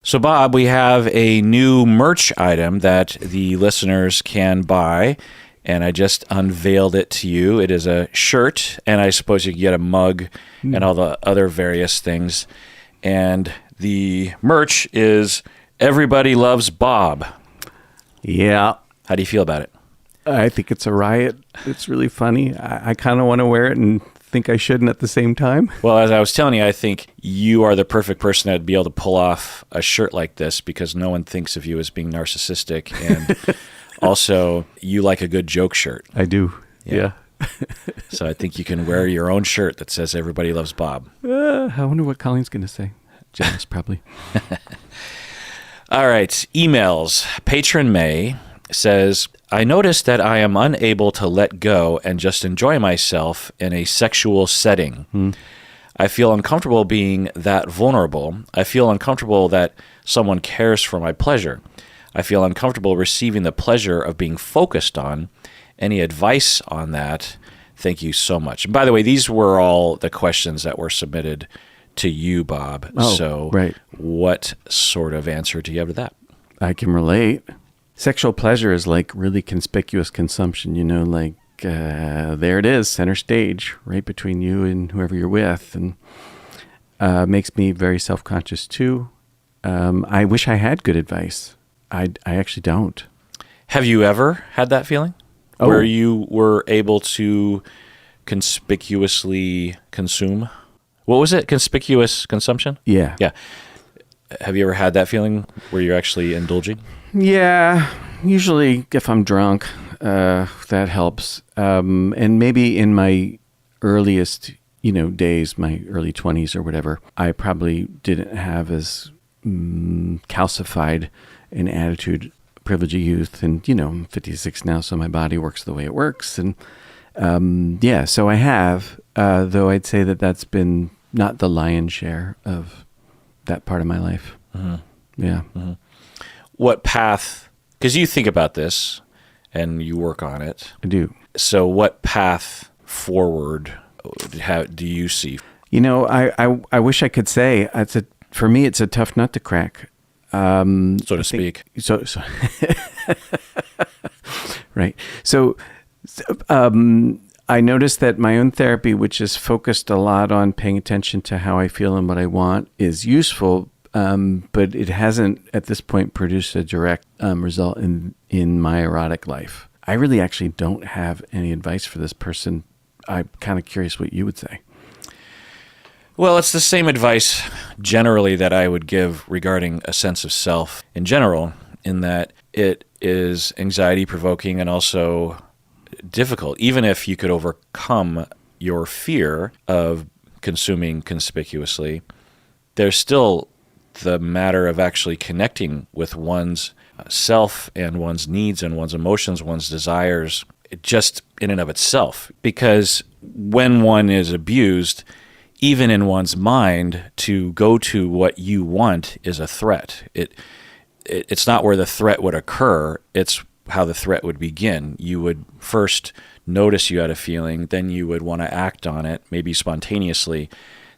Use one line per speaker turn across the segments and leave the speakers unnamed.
So, Bob, we have a new merch item that the listeners can buy, and I just unveiled it to you. It is a shirt, and I suppose you can get a mug and all the other various things. And the merch is Everybody Loves Bob.
Yeah.
How do you feel about it?
I think it's a riot. It's really funny. I kind of want to wear it and think I shouldn't at the same time.
Well, as I was telling you, I think you are the perfect person that would be able to pull off a shirt like this because no one thinks of you as being narcissistic. And also, you like a good joke shirt.
I do. Yeah.
So I think you can wear your own shirt that says Everybody Loves Bob.
I wonder what Colleen's going to say. Jealous, probably.
All right. Emails. Patron May says, I noticed that I am unable to let go and just enjoy myself in a sexual setting. I feel uncomfortable being that vulnerable. I feel uncomfortable that someone cares for my pleasure. I feel uncomfortable receiving the pleasure of being focused on. Any advice on that? Thank you so much. And by the way, these were all the questions that were submitted to you, Bob.
Oh, right.
What sort of answer do you have to that?
I can relate. Sexual pleasure is like really conspicuous consumption, like there it is, center stage, right between you and whoever you're with, and makes me very self-conscious too. I wish I had good advice. I actually don't.
Have you ever had that feeling where you were able to conspicuously consume? What was it? Conspicuous consumption?
Yeah.
Yeah. Have you ever had that feeling where you're actually indulging?
Yeah, usually if I'm drunk, that helps. And maybe in my earliest, days, my early 20s or whatever, I probably didn't have as calcified an attitude, privilege of youth. And, I'm 56 now, so my body works the way it works. And so I have, though I'd say that that's been not the lion's share of that part of my life.
Mm-hmm.
Yeah.
Mm-hmm. What path, because you think about this and you work on it.
I do.
So what path forward do you see?
I wish I could say for me, it's a tough nut to crack.
So to speak.
So right. So, I noticed that my own therapy, which is focused a lot on paying attention to how I feel and what I want, is useful. But it hasn't, at this point, produced a direct result in my erotic life. I really actually don't have any advice for this person. I'm kind of curious what you would say.
Well, it's the same advice generally that I would give regarding a sense of self in general, in that it is anxiety-provoking and also difficult. Even if you could overcome your fear of consuming conspicuously, there's still the matter of actually connecting with one's self and one's needs and one's emotions, one's desires, just in and of itself. Because when one is abused, even in one's mind, to go to what you want is a threat. It's not where the threat would occur, it's how the threat would begin. You would first notice you had a feeling, then you would want to act on it, maybe spontaneously,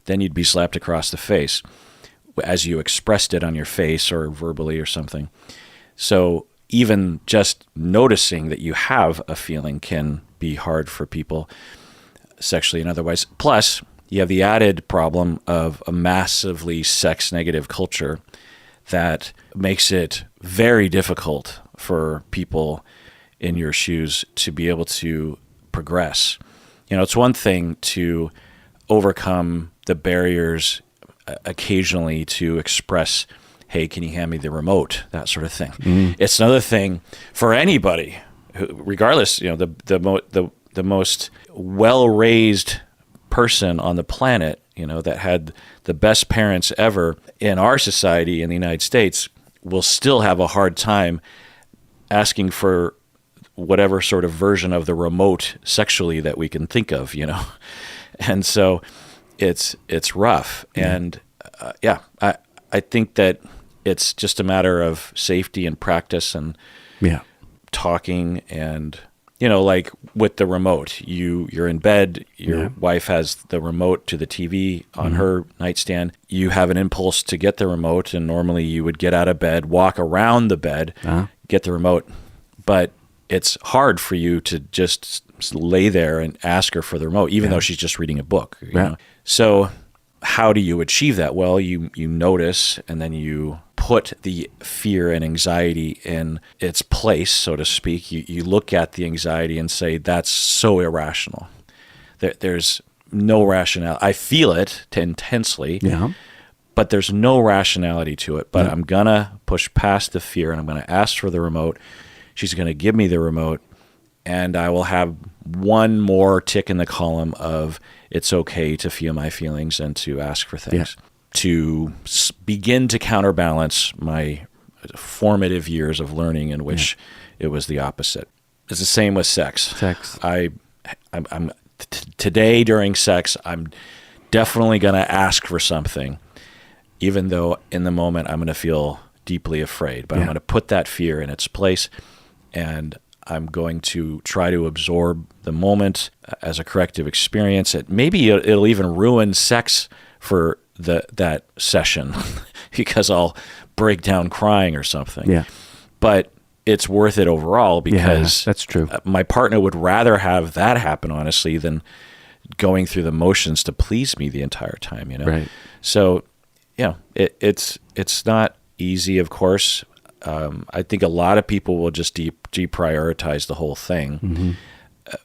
then you'd be slapped across the face as you expressed it on your face or verbally or something. So even just noticing that you have a feeling can be hard for people sexually and otherwise. Plus, you have the added problem of a massively sex-negative culture that makes it very difficult for people in your shoes to be able to progress. It's one thing to overcome the barriers occasionally to express, hey, can you hand me the remote? That sort of thing. Mm-hmm. It's another thing for anybody, regardless, the most well-raised person on the planet, that had the best parents ever in our society in the United States, will still have a hard time asking for whatever sort of version of the remote sexually that we can think of, And so it's rough. And I think that it's just a matter of safety and practice and talking and like with the remote, you're in bed, your wife has the remote to the TV on her nightstand. You have an impulse to get the remote, and normally you would get out of bed, walk around the bed, get the remote. But it's hard for you to just lay there and ask her for the remote, even though she's just reading a book. You know? So how do you achieve that? Well, you notice, and then you put the fear and anxiety in its place, so to speak. You look at the anxiety and say, that's so irrational. There's no rationality. I feel it intensely, but there's no rationality to it. But I'm going to push past the fear, and I'm going to ask for the remote. She's going to give me the remote, and I will have one more tick in the column of it's okay to feel my feelings and to ask for things. To begin to counterbalance my formative years of learning in which it was the opposite. It's the same with sex. Today during sex, I'm definitely going to ask for something, even though in the moment I'm going to feel deeply afraid. But I'm going to put that fear in its place, and I'm going to try to absorb the moment as a corrective experience. Maybe it'll even ruin sex for that session because I'll break down crying or something. But it's worth it overall because
that's true.
My partner would rather have that happen, honestly, than going through the motions to please me the entire time,
Right.
So, it's not easy, of course. I think a lot of people will just deprioritize the whole thing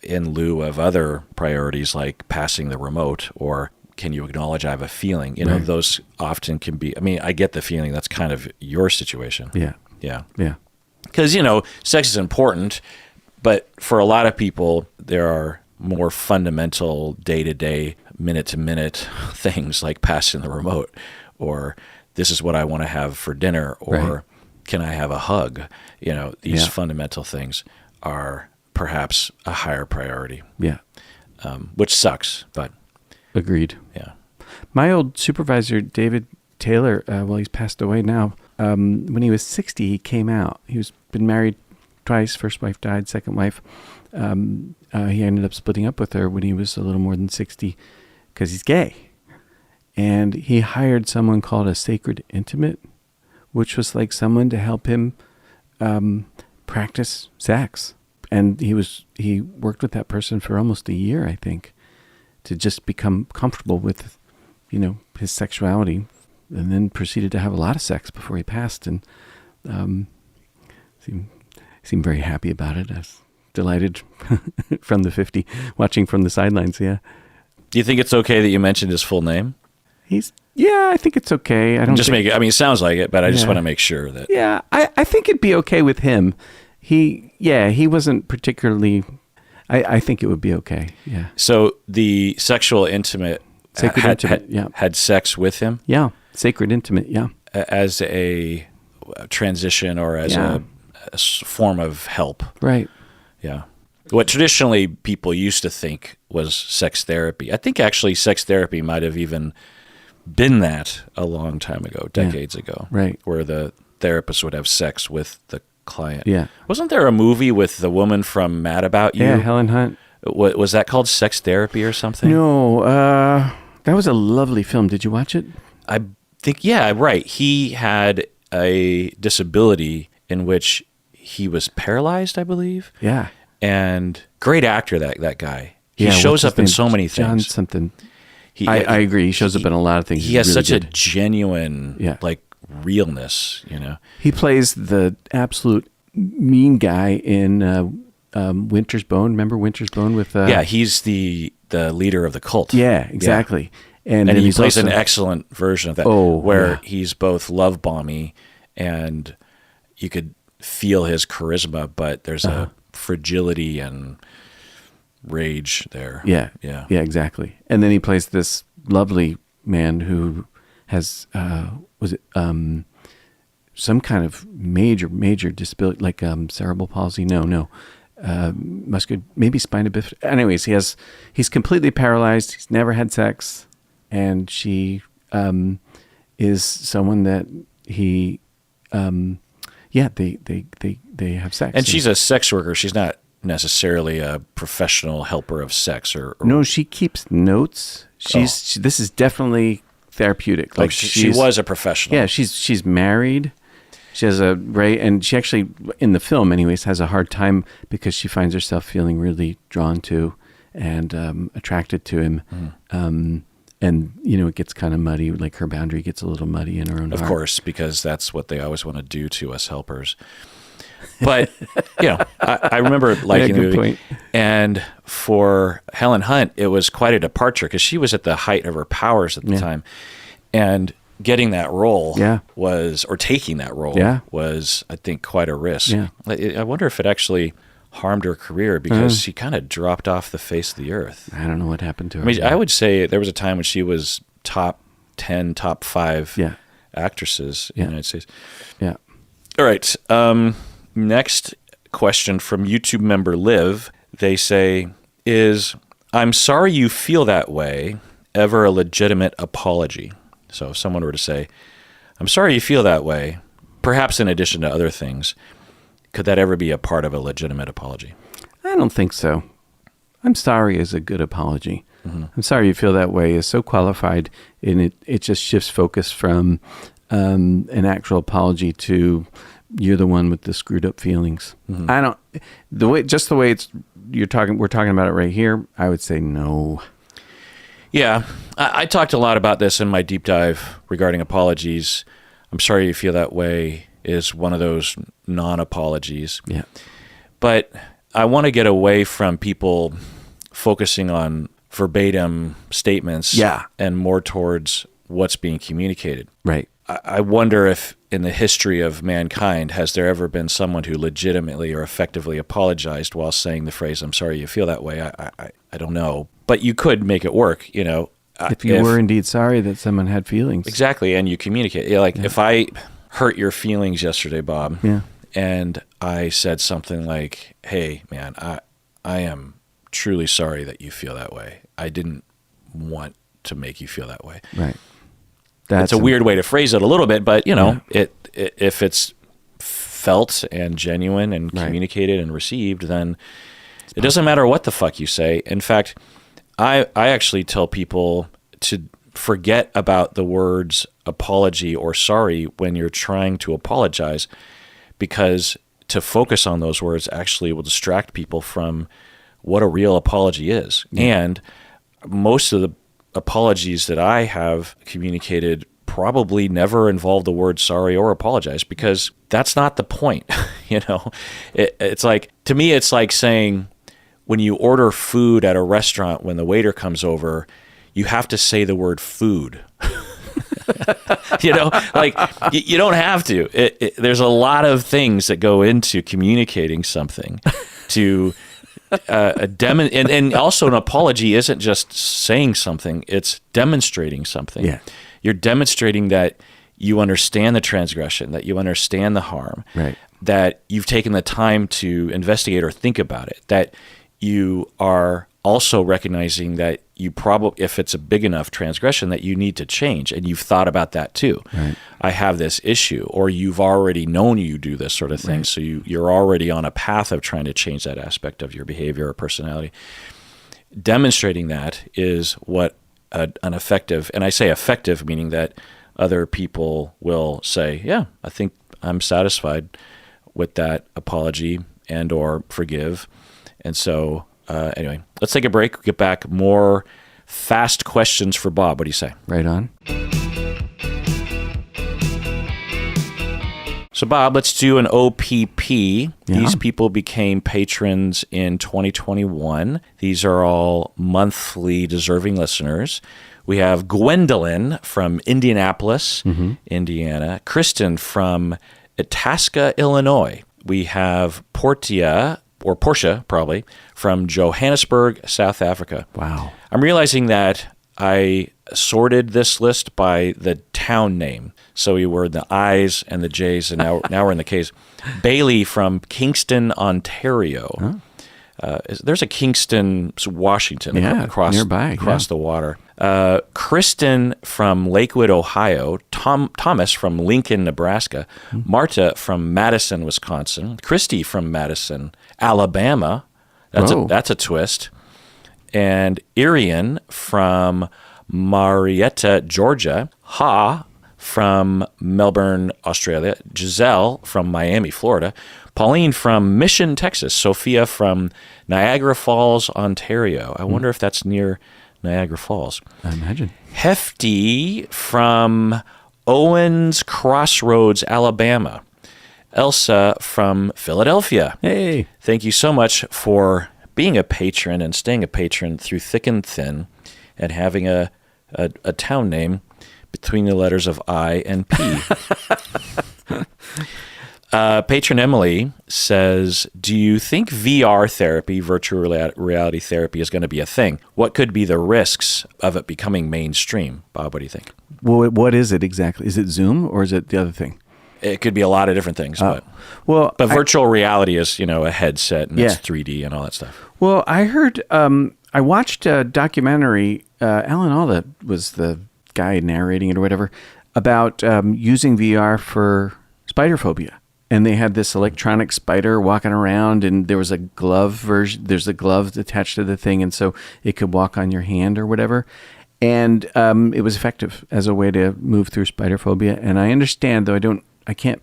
in lieu of other priorities like passing the remote or can you acknowledge I have a feeling? Those often can be, I get the feeling that's kind of your situation. Yeah. Because, sex is important, but for a lot of people, there are more fundamental day-to-day, minute-to-minute things like passing the remote or this is what I want to have for dinner or can I have a hug? These fundamental things are perhaps a higher priority. Which sucks, but...
Agreed.
Yeah.
My old supervisor, David Taylor, he's passed away now. When he was 60, he came out. He's been married twice. First wife died, second wife. He ended up splitting up with her when he was a little more than 60 because he's gay. And he hired someone called a sacred intimate, which was like someone to help him practice sex. And he worked with that person for almost a year, I think, to just become comfortable with, his sexuality, and then proceeded to have a lot of sex before he passed. And seemed very happy about it. I was delighted from the 50, watching from the sidelines. Yeah.
Do you think it's okay that you mentioned his full name?
I think it's okay. I don't
just make it. It sounds like it, but I just want to make sure that.
Yeah, I think it'd be okay with him. He wasn't particularly. I think it would be okay. Yeah.
So the sexual intimate had sex with him.
Yeah, sacred intimate. Yeah.
As a transition or as a form of help.
Right.
Yeah. What traditionally people used to think was sex therapy. I think actually sex therapy might have even been that a long time ago, decades ago.
Right.
Where the therapist would have sex with the client.
Yeah.
Wasn't there a movie with the woman from Mad About You?
Yeah, Helen Hunt.
Was that called Sex Therapy or something?
No, that was a lovely film. Did you watch it?
I think, right. He had a disability in which he was paralyzed, I believe.
Yeah.
And great actor, that guy. He shows up in so many things.
John something. I agree. He shows up in a lot of things.
He has really such a genuine, realness,
He plays the absolute mean guy in Winter's Bone. Remember Winter's Bone with...
he's the leader of the cult.
Yeah, exactly. Yeah. And
he plays an excellent version of that where he's both love-bomby and you could feel his charisma, but there's a fragility and rage there.
Yeah, exactly. And then he plays this lovely man who has some kind of major disability, like cerebral palsy. Muscular, maybe spina bifida. Anyways, he's completely paralyzed. He's never had sex, and she is someone that he they have sex.
And she's a sex worker. She's not necessarily a professional helper of sex or
No, she keeps notes. This is definitely therapeutic.
like she was a professional.
Yeah, she's married. She has and she actually, in the film anyways, has a hard time because she finds herself feeling really drawn to and attracted to him. And, it gets kind of muddy, like her boundary gets a little muddy in her own heart.
Of course, because that's what they always want to do to us helpers. But, I remember liking the movie. Point. And for Helen Hunt, it was quite a departure because she was at the height of her powers at the time. And getting that role taking that role was, I think, quite a risk.
Yeah.
I wonder if it actually harmed her career because she kind of dropped off the face of the earth.
I don't know what happened to her.
I mean, I would say there was a time when she was top 10, top 5 actresses in the United States.
Yeah.
All right. Next question from YouTube member Liv. They say, is "I'm sorry you feel that way" ever a legitimate apology? So if someone were to say, "I'm sorry you feel that way," perhaps in addition to other things, could that ever be a part of a legitimate apology?
I don't think so. "I'm sorry" is a good apology. "I'm sorry you feel that way" is so qualified, and it just shifts focus from an actual apology to you're the one with the screwed up feelings. The way it's we're talking about it right here, I would say no.
Yeah, I talked a lot about this in my deep dive regarding apologies. "I'm sorry you feel that way" is one of those non-apologies.
Yeah.
But I want to get away from people focusing on verbatim statements and more towards what's being communicated.
Right.
I wonder if in the history of mankind, has there ever been someone who legitimately or effectively apologized while saying the phrase, "I'm sorry you feel that way"? I don't know. But you could make it work,
If you were indeed sorry that someone had feelings.
Exactly, and you communicate. If I hurt your feelings yesterday, Bob, and I said something like, "Hey, man, I am truly sorry that you feel that way. I didn't want to make you feel that way."
Right.
That's a weird way to phrase it a little bit, but if it's felt and genuine and communicated and received, then it doesn't matter what the fuck you say. In fact, I actually tell people to forget about the words apology or sorry when you're trying to apologize, because to focus on those words actually will distract people from what a real apology is. And most of the apologies that I have communicated probably never involve the word sorry or apologize, because that's not the point. It's like, to me, it's like saying when you order food at a restaurant, when the waiter comes over, you have to say the word food. You don't have to. There's a lot of things that go into communicating something to and also an apology isn't just saying something, it's demonstrating something.
Yeah.
You're demonstrating that you understand the transgression, that you understand the harm, that you've taken the time to investigate or think about it, that you are also recognizing that you probably, if it's a big enough transgression, that you need to change, and you've thought about that too.
Right.
I have this issue, or you've already known you do this sort of thing, so you're already on a path of trying to change that aspect of your behavior or personality. Demonstrating that is what an effective, and I say effective meaning that other people will say, yeah, I think I'm satisfied with that apology and or forgive. And so anyway, let's take a break. We'll get back. More fast questions for Bob. What do you say?
Right on.
So Bob, let's do an OPP.
Yeah.
These people became patrons in 2021. These are all monthly deserving listeners. We have Gwendolyn from Indianapolis, Indiana. Kristen from Itasca, Illinois. We have Portia, probably, from Johannesburg, South Africa.
Wow.
I'm realizing that I sorted this list by the town name. So we were in the I's and the J's, and now we're in the K's. Bailey from Kingston, Ontario. There's a Kingston, Washington, across the water. Kristen from Lakewood, Ohio. Thomas from Lincoln, Nebraska. Marta from Madison, Wisconsin. Christy from Madison, Alabama.
Whoa.
That's a twist. And Irian from Marietta, Georgia. Ha from Melbourne, Australia. Giselle from Miami, Florida. Pauline from Mission, Texas. Sophia from Niagara Falls, Ontario. I wonder if that's near Niagara Falls.
I imagine.
Hefty from Owens Crossroads, Alabama. Elsa from Philadelphia.
Hey.
Thank you so much for being a patron and staying a patron through thick and thin and having a town name between the letters of I and P. Patron Emily says, do you think VR therapy, virtual reality therapy, is going to be a thing? What could be the risks of it becoming mainstream? Bob, what do you think?
Well, what is it exactly? Is it Zoom or is it the other thing?
It could be a lot of different things, but virtual reality is, a headset and it's 3D and all that stuff.
Well, I heard, I watched a documentary, Alan Alda was the guy narrating it or whatever, about using VR for spider phobia. And they had this electronic spider walking around, and there was a glove version. There's a glove attached to the thing, and so it could walk on your hand or whatever. And it was effective as a way to move through spider phobia. And I understand, though I can't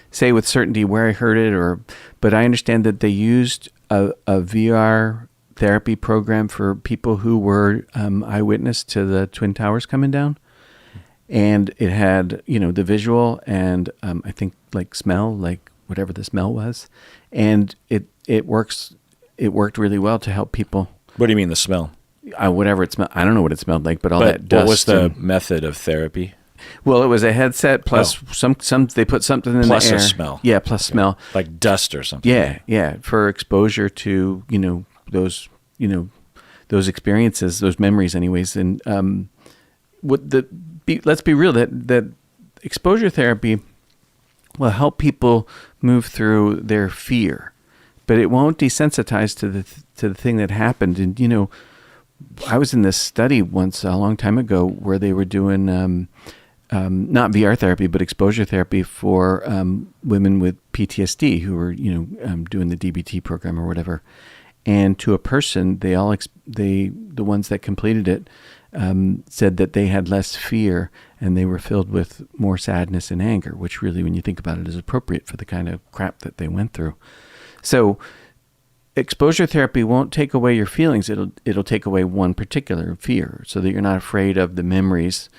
say with certainty where I heard it, but I understand that they used a VR therapy program for people who were eyewitness to the Twin Towers coming down. And it had, the visual and I think like smell, like whatever the smell was. And it worked really well to help people.
What do you mean the smell?
Whatever it smelled. I don't know what it smelled like, but that dust.
What was the method of therapy?
Well, it was a headset plus some they put something in
plus
the air.
Plus a smell.
Yeah, plus smell.
Like dust or something.
Yeah, for exposure to, those experiences, those memories anyways. And let's be real, that exposure therapy will help people move through their fear, but it won't desensitize to the thing that happened. And I was in this study once a long time ago where they were doing not VR therapy but exposure therapy for women with PTSD who were doing the DBT program or whatever. And to a person, the ones that completed it said that they had less fear and they were filled with more sadness and anger, which really, when you think about it, is appropriate for the kind of crap that they went through. So exposure therapy won't take away your feelings. It'll take away one particular fear so that you're not afraid of the memories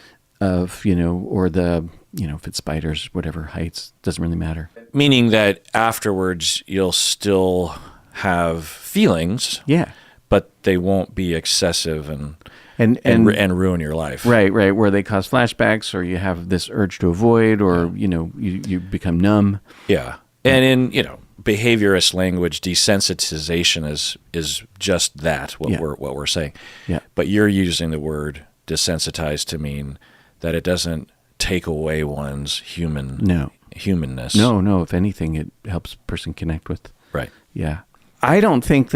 of, or the, if it's spiders, whatever, heights, doesn't really matter.
Meaning that afterwards you'll still have feelings.
Yeah.
But they won't be excessive and ruin your life.
Right, where they cause flashbacks or you have this urge to avoid or, you become numb.
Yeah. And in, behaviorist language, desensitization is just that, what we're saying.
Yeah.
But you're using the word desensitized to mean that it doesn't take away one's humanness.
No, if anything, it helps a person connect with.
Right.
Yeah. I don't think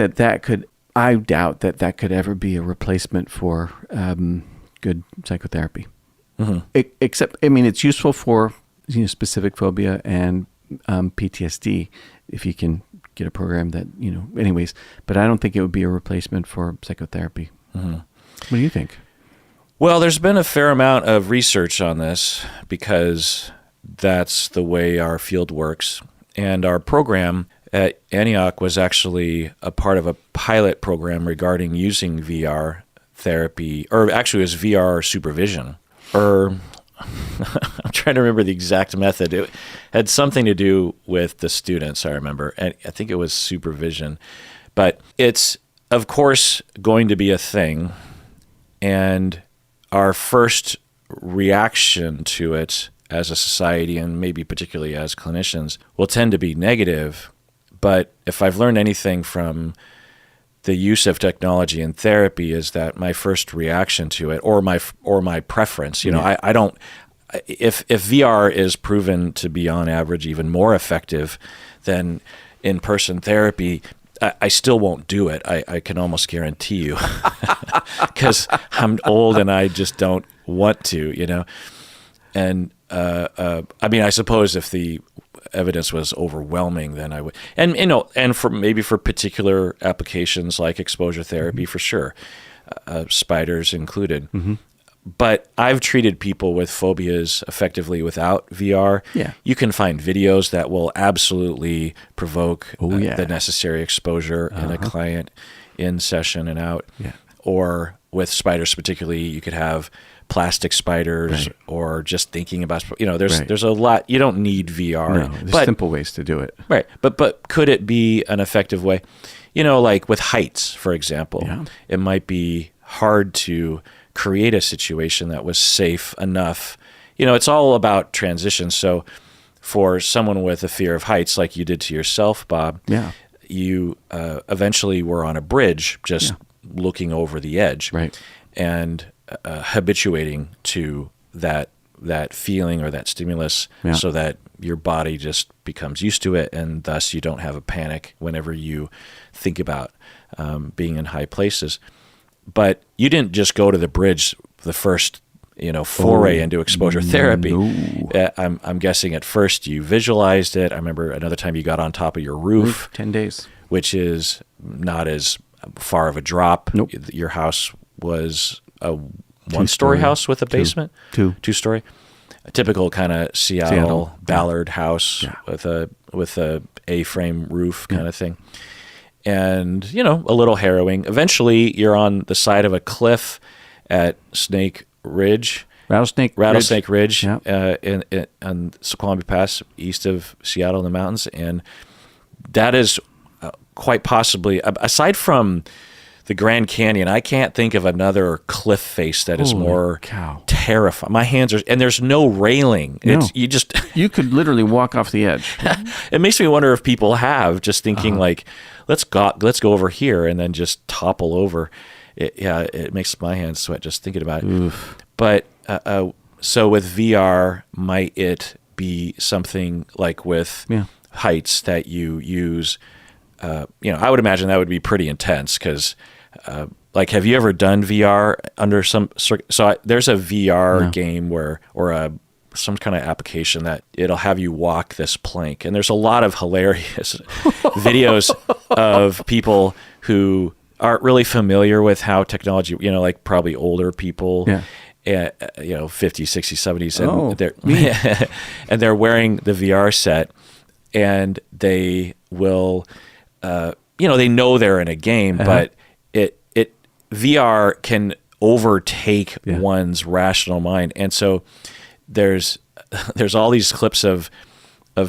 I doubt that could ever be a replacement for good psychotherapy.
Mm-hmm.
Except, it's useful for specific phobia and PTSD if you can get a program that, anyways. But I don't think it would be a replacement for psychotherapy.
Mm-hmm.
What do you think?
Well, there's been a fair amount of research on this because that's the way our field works. And our program at Antioch was actually a part of a pilot program regarding using VR therapy, or actually it was VR supervision, or I'm trying to remember the exact method. It had something to do with the students, I remember, and I think it was supervision. But it's, of course, going to be a thing, and our first reaction to it as a society, and maybe particularly as clinicians, will tend to be negative. But if I've learned anything from the use of technology in therapy, is that my first reaction to it, or my preference, I don't. If VR is proven to be on average even more effective than in-person therapy, I still won't do it. I can almost guarantee you, because I'm old and I just don't want to, And I suppose if the evidence was overwhelming, then I would, and for particular applications like exposure therapy, for sure, spiders included. But I've treated people with phobias effectively without VR.
Yeah.
You can find videos that will absolutely provoke the necessary exposure in a client in session and out.
Yeah.
Or with spiders particularly, you could have plastic spiders, or just thinking about, there's a lot. You don't need VR.
No, there's simple ways to do it.
Right. But could it be an effective way? Like with heights, for example, it might be hard to create a situation that was safe enough. It's all about transition. So for someone with a fear of heights, like you did to yourself, Bob, you eventually were on a bridge just looking over the edge,
right,
and habituating to that feeling or that stimulus, so that your body just becomes used to it, and thus you don't have a panic whenever you think about being in high places. But you didn't just go to the bridge the first, foray into exposure therapy.
No.
I'm guessing at first you visualized it. I remember another time you got on top of your roof.
10 days.
Which is not as far of a drop.
Nope.
Your house was a one-story house with a basement? Two-story. A typical kind of Seattle Ballard house with a A-frame roof kind of thing. And, a little harrowing. Eventually, you're on the side of a cliff at Snake Ridge.
Rattlesnake
Ridge on Squamish Pass, east of Seattle in the mountains. And that is quite possibly, aside from the Grand Canyon, I can't think of another cliff face that is more terrifying. My hands and there's no railing.
No.
You
could literally walk off the edge.
It makes me wonder if people have, just thinking let's go over here and then just topple over. It makes my hands sweat just thinking about it.
Oof.
But so with VR, might it be something like with heights that you use? I would imagine that would be pretty intense because, have you ever done VR under some? So there's a VR game some kind of application that it'll have you walk this plank, and there's a lot of hilarious videos of people who aren't really familiar with how technology, probably older people. Yeah. 50s, 60s, 70s, and they're wearing the VR set, and they will, they know they're in a game, but VR can overtake one's rational mind, and so there's all these clips of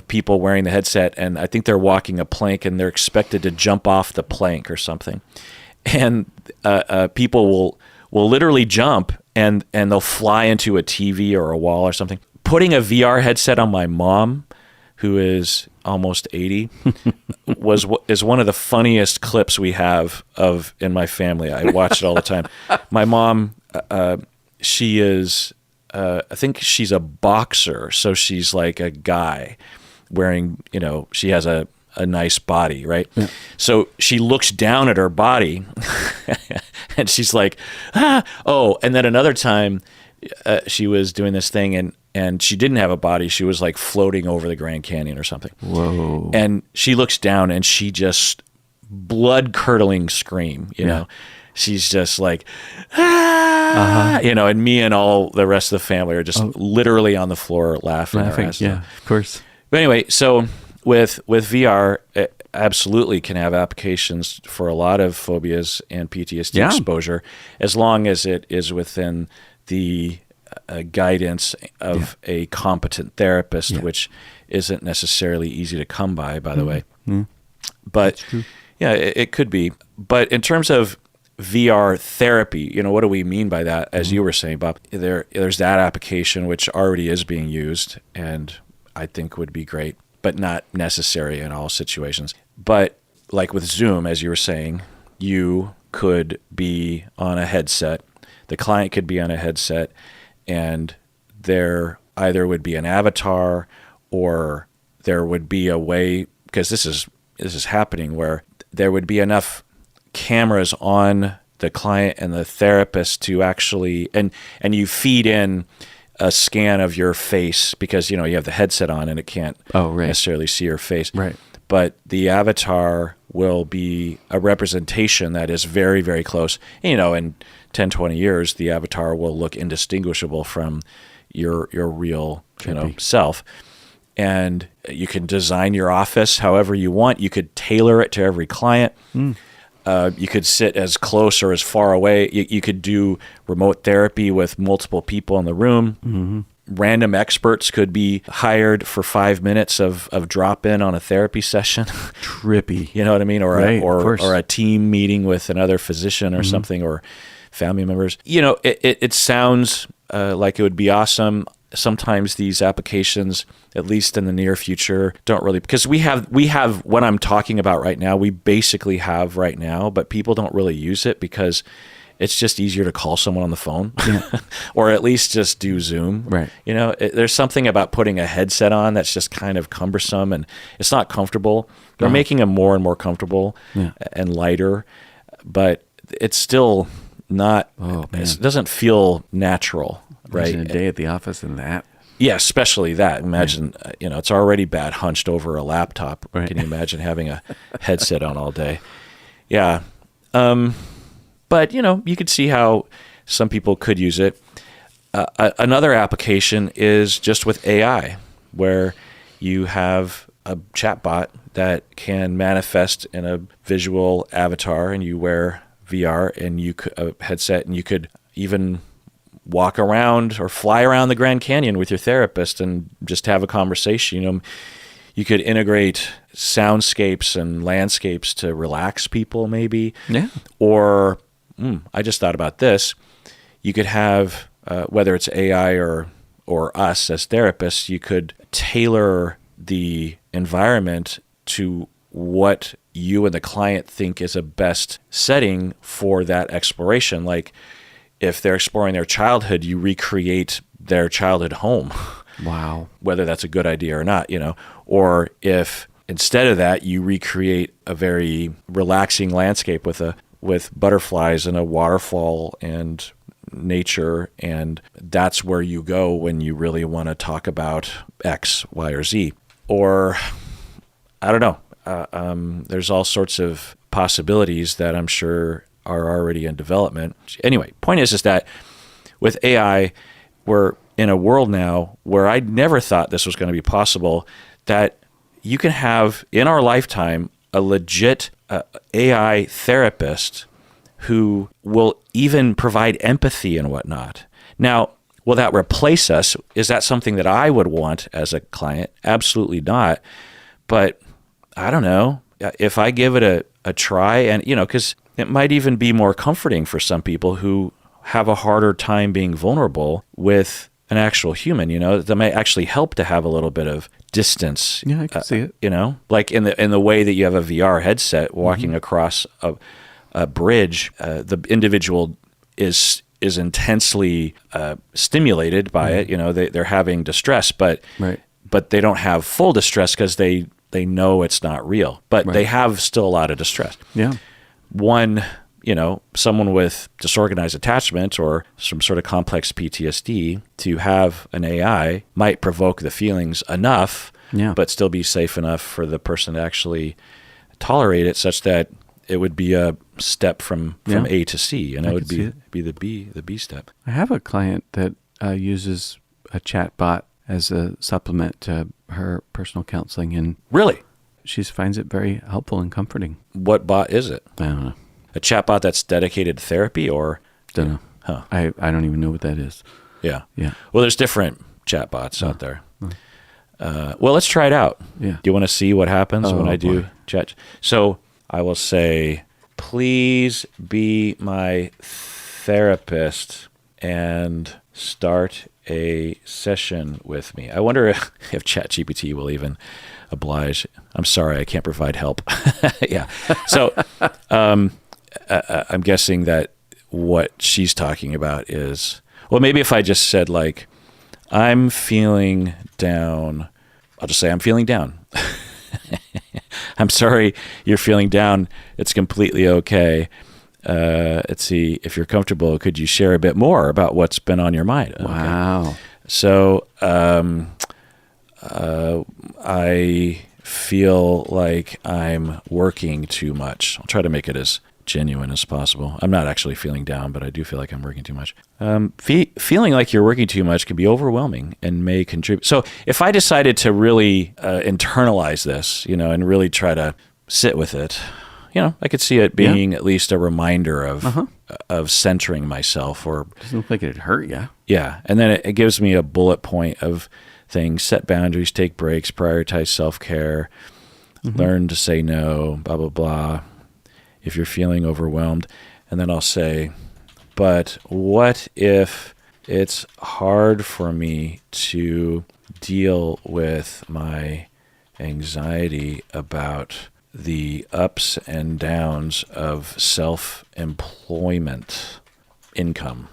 people wearing the headset, and I think they're walking a plank, and they're expected to jump off the plank or something, and people will literally jump, and they'll fly into a TV or a wall or something. Putting a VR headset on my mom, who is almost 80, is one of the funniest clips we have in my family. I watch it all the time. My mom, she is, I think she's a boxer, so she's like a guy wearing, she has a nice body, right? Yeah. So she looks down at her body and she's like, and then another time she was doing this thing and she didn't have a body. She was like floating over the Grand Canyon or something.
Whoa.
And she looks down and she just blood-curdling scream, you know. She's just like, and me and all the rest of the family are just literally on the floor laughing.
Yeah, of course.
But anyway, so with VR, it absolutely can have applications for a lot of phobias and PTSD exposure, as long as it is within the guidance of a competent therapist, which isn't necessarily easy to come by the way. But it could be. But in terms of VR therapy, what do we mean by that? As you were saying, Bob, there's that application which already is being used, and I think would be great, but not necessary in all situations. But like with Zoom, as you were saying, you could be on a headset, the client could be on a headset, and there either would be an avatar or there would be a way, because this is happening, where there would be enough cameras on the client and the therapist to actually, and you feed in a scan of your face because, you have the headset on and it can't
right.
necessarily see your face.
Right.
But the avatar will be a representation that is very, very close. In 10, 20 years, the avatar will look indistinguishable from your real, self. And you can design your office however you want. You could tailor it to every client. You could sit as close or as far away. You could do remote therapy with multiple people in the room. Mm-hmm. Random experts could be hired for 5 minutes of drop-in on a therapy session.
Trippy.
You know what I mean? Or
right,
or a team meeting with another physician or something, or family members. It sounds like it would be awesome. Sometimes these applications, at least in the near future, don't really, because we have what I'm talking about right now, we basically have right now, but people don't really use it because it's just easier to call someone on the phone or at least just do Zoom.
Right.
There's something about putting a headset on that's just kind of cumbersome and it's not comfortable. They're making them more and more comfortable and lighter, but it's still not, it doesn't feel natural. Right.
Imagine a day at the office and that.
Yeah, especially that. Imagine, it's already bad hunched over a laptop. Right. Can you imagine having a headset on all day? Yeah. But, you could see how some people could use it. Another application is just with AI, where you have a chatbot that can manifest in a visual avatar, and you wear VR and a headset, and you could even walk around or fly around the Grand Canyon with your therapist and just have a conversation. You could integrate soundscapes and landscapes to relax people, maybe. Yeah. Or I just thought about this. You could have, whether it's AI or us as therapists, you could tailor the environment to what you and the client think is a best setting for that exploration. Like, if they're exploring their childhood, you recreate their childhood home.
Wow.
Whether that's a good idea or not, or if instead of that, you recreate a very relaxing landscape with butterflies and a waterfall and nature, and that's where you go when you really want to talk about X, Y, or Z. Or, I don't know. There's all sorts of possibilities that I'm sure are already in development. Anyway, point is that with AI, we're in a world now where I never thought this was going to be possible, that you can have in our lifetime a legit AI therapist who will even provide empathy and whatnot. Now, will that replace us? Is that something that I would want as a client? Absolutely not. But I don't know. If I give it a try, and because it might even be more comforting for some people who have a harder time being vulnerable with an actual human, that might actually help to have a little bit of distance.
Yeah, I can see it.
Like in the way that you have a VR headset walking across a bridge, the individual is intensely stimulated by it. They're having distress, but they don't have full distress because they know it's not real, but they have still a lot of distress.
Yeah.
One, someone with disorganized attachment or some sort of complex PTSD, to have an AI might provoke the feelings enough, but still be safe enough for the person to actually tolerate it, such that it would be a step from A to C, and it would be the B step.
I have a client that uses a chat bot as a supplement to her personal counseling, and
really,
she finds it very helpful and comforting.
What bot is it?
I don't know.
A chatbot that's dedicated to therapy, or?
Don't know.
Huh.
I don't even know what that is.
Yeah.
Yeah.
Well, there's different chatbots out there. Well, let's try it out.
Yeah.
Do you want to see what happens when I do chat? So I will say, please be my therapist and start a session with me. I wonder if ChatGPT will even oblige. I'm sorry, I can't provide help. Yeah. So I'm guessing that what she's talking about is, well, maybe if I just said, like, I'm feeling down, I'll just say I'm feeling down. I'm sorry you're feeling down. It's completely okay. Let's see, if you're comfortable, could you share a bit more about what's been on your mind?
Wow.
So I feel like I'm working too much. I'll try to make it as genuine as possible. I'm not actually feeling down, but I do feel like I'm working too much. Feeling like you're working too much can be overwhelming and may contribute. So if I decided to really internalize this, and really try to sit with it, I could see it being at least a reminder of centering myself. Or
doesn't look like it'd hurt you.
Yeah, and then it gives me a bullet point of things: set boundaries, take breaks, prioritize self-care, learn to say no, blah, blah, blah, if you're feeling overwhelmed. And then I'll say, but what if it's hard for me to deal with my anxiety about the ups and downs of self-employment income?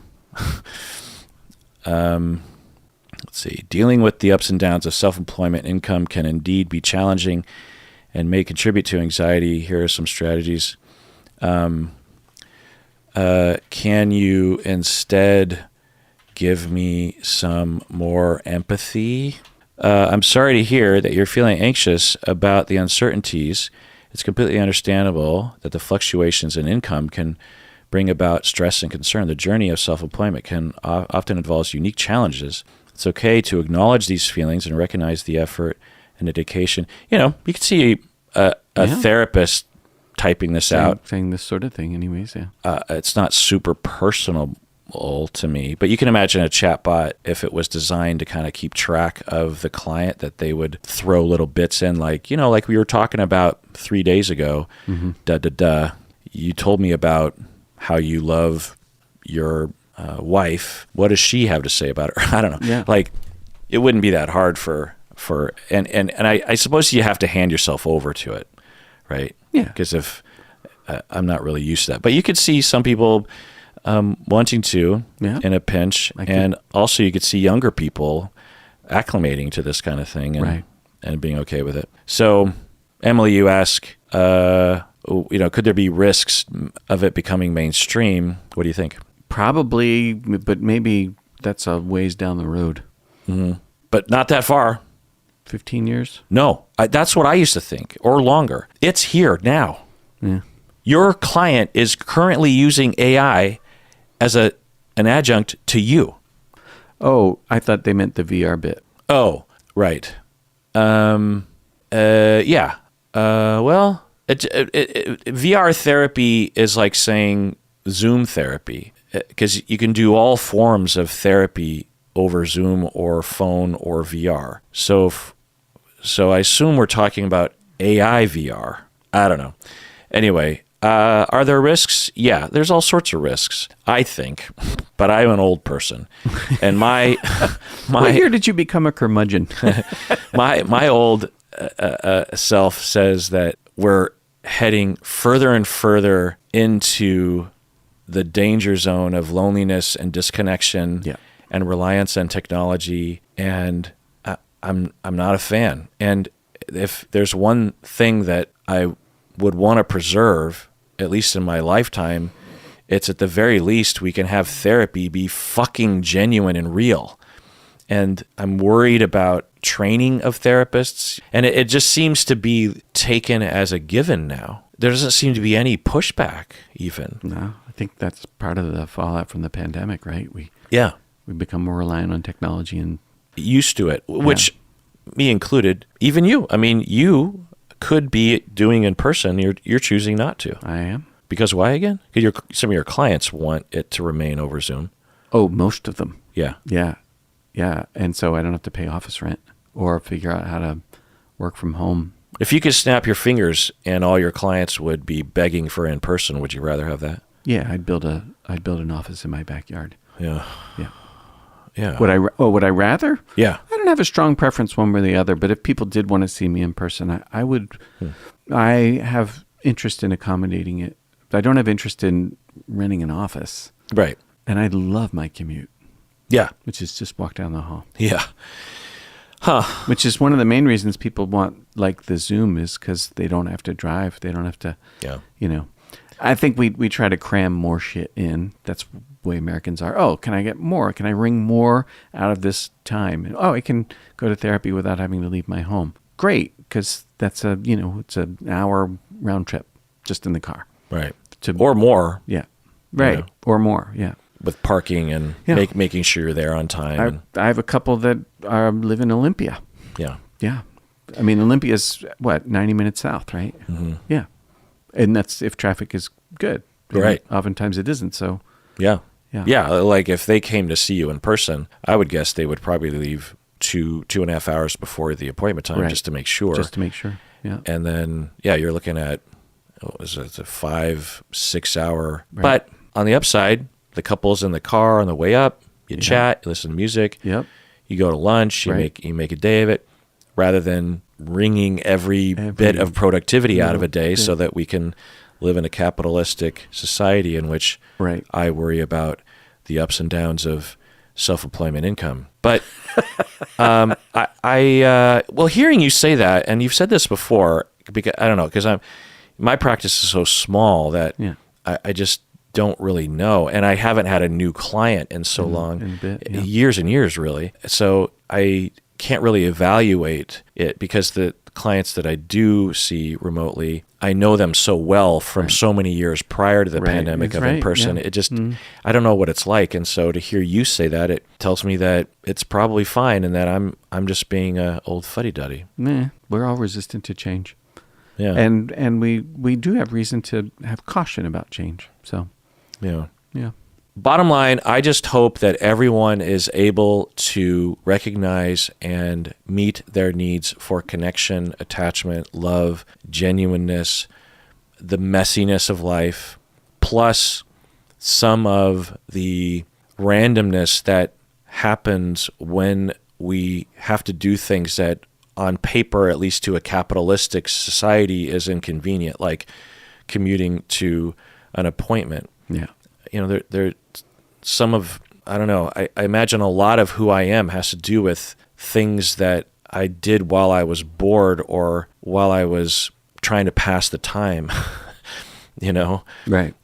Let's see. Dealing with the ups and downs of self-employment income can indeed be challenging and may contribute to anxiety. Here are some strategies. Can you instead give me some more empathy? I'm sorry to hear that you're feeling anxious about the uncertainties. It's completely understandable that the fluctuations in income can bring about stress and concern. The journey of self-employment can often involves unique challenges. It's okay to acknowledge these feelings and recognize the effort and dedication. You can see a therapist typing this out.
Saying this sort of thing anyways, yeah.
It's not super personal to me, but you can imagine a chatbot, if it was designed to kind of keep track of the client, that they would throw little bits in like we were talking about 3 days ago, you told me about how you love your wife. What does she have to say about it? I don't know.
Yeah.
Like, it wouldn't be that hard and I suppose you have to hand yourself over to it, right?
Yeah.
Because if I'm not really used to that, but you could see some people wanting to in a pinch, and also you could see younger people acclimating to this kind of thing and being okay with it. So, Emily, you ask, could there be risks of it becoming mainstream? What do you think?
Probably, but maybe that's a ways down the road.
Mm-hmm. But not that far.
15 years?
No, that's what I used to think, or longer. It's here now.
Yeah.
Your client is currently using AI as an adjunct to you.
Oh, I thought they meant the VR bit.
Oh, right. Yeah. Well, VR therapy is like saying Zoom therapy, because you can do all forms of therapy over Zoom or phone or VR. So I assume we're talking about AI VR. I don't know. Anyway, are there risks? Yeah, there's all sorts of risks, I think. But I'm an old person, and my
what year did you become a curmudgeon?
my old self says that we're heading further and further into the danger zone of loneliness and disconnection and reliance on technology, and I'm not a fan. And if there's one thing that I would want to preserve, at least in my lifetime, it's at the very least we can have therapy be fucking genuine and real. And I'm worried about training of therapists, and it just seems to be taken as a given now. There doesn't seem to be any pushback even.
No, I think that's part of the fallout from the pandemic, right? We become more reliant on technology and
used to it, which me included, even you. I mean, you could be doing in person. You're choosing not to.
I am.
Because why again? Because some of your clients want it to remain over Zoom.
Oh, most of them.
Yeah.
Yeah. Yeah. And so I don't have to pay office rent or figure out how to work from home.
If you could snap your fingers and all your clients would be begging for in person, would you rather have that?
Yeah, I'd build an office in my backyard.
Yeah.
Yeah.
Yeah.
Would I rather?
Yeah.
I don't have a strong preference one way or the other, but if people did want to see me in person, I would. I have interest in accommodating it. I don't have interest in renting an office.
Right.
And I love my commute.
Yeah.
Which is just walk down the hall.
Yeah. Huh.
Which is one of the main reasons people want like the Zoom, is because they don't have to drive. They don't have to, I think we try to cram more shit in. That's the way Americans are. Oh, can I get more? Can I wring more out of this time? And, oh, I can go to therapy without having to leave my home. Great, because that's it's an hour round trip just in the car.
Right. Or more.
Yeah. Right.
know.
Or more. Yeah.
With parking and making sure you're there on time.
I have a couple that live in Olympia.
Yeah.
Yeah. I mean, Olympia's, 90 minutes south, right?
Mm-hmm.
Yeah. And that's if traffic is good.
Right.
Oftentimes it isn't, so.
Yeah.
Yeah.
Yeah, like if they came to see you in person, I would guess they would probably leave 2.5 hours before the appointment time just to make sure.
Just to make sure, yeah.
And then, you're looking at, it's a 5-6 hour.
Right.
But on the upside, the couple's in the car on the way up, you chat, you listen to music,
Yep.
you go to lunch, you make a day of it, rather than wringing every bit of productivity out of a day so that we can live in a capitalistic society in which I worry about the ups and downs of self-employment income. But hearing you say that, and you've said this before, because I don't know, because my practice is so small that I just don't really know, and I haven't had a new client in so long, years and years, really. So I can't really evaluate it because the clients that I do see remotely, I know them so well from so many years prior to the pandemic of in person. It just, I don't know what it's like. And so to hear you say that, it tells me that it's probably fine and that I'm just being a old fuddy-duddy.
We're all resistant to change.
Yeah.
And we do have reason to have caution about change. So,
yeah.
Bottom
line, I just hope that everyone is able to recognize and meet their needs for connection, attachment, love, genuineness, the messiness of life, plus some of the randomness that happens when we have to do things that on paper, at least to a capitalistic society, is inconvenient, like commuting to an appointment.
Yeah.
There some of, I don't know, I imagine a lot of who I am has to do with things that I did while I was bored or while I was trying to pass the time,
Right.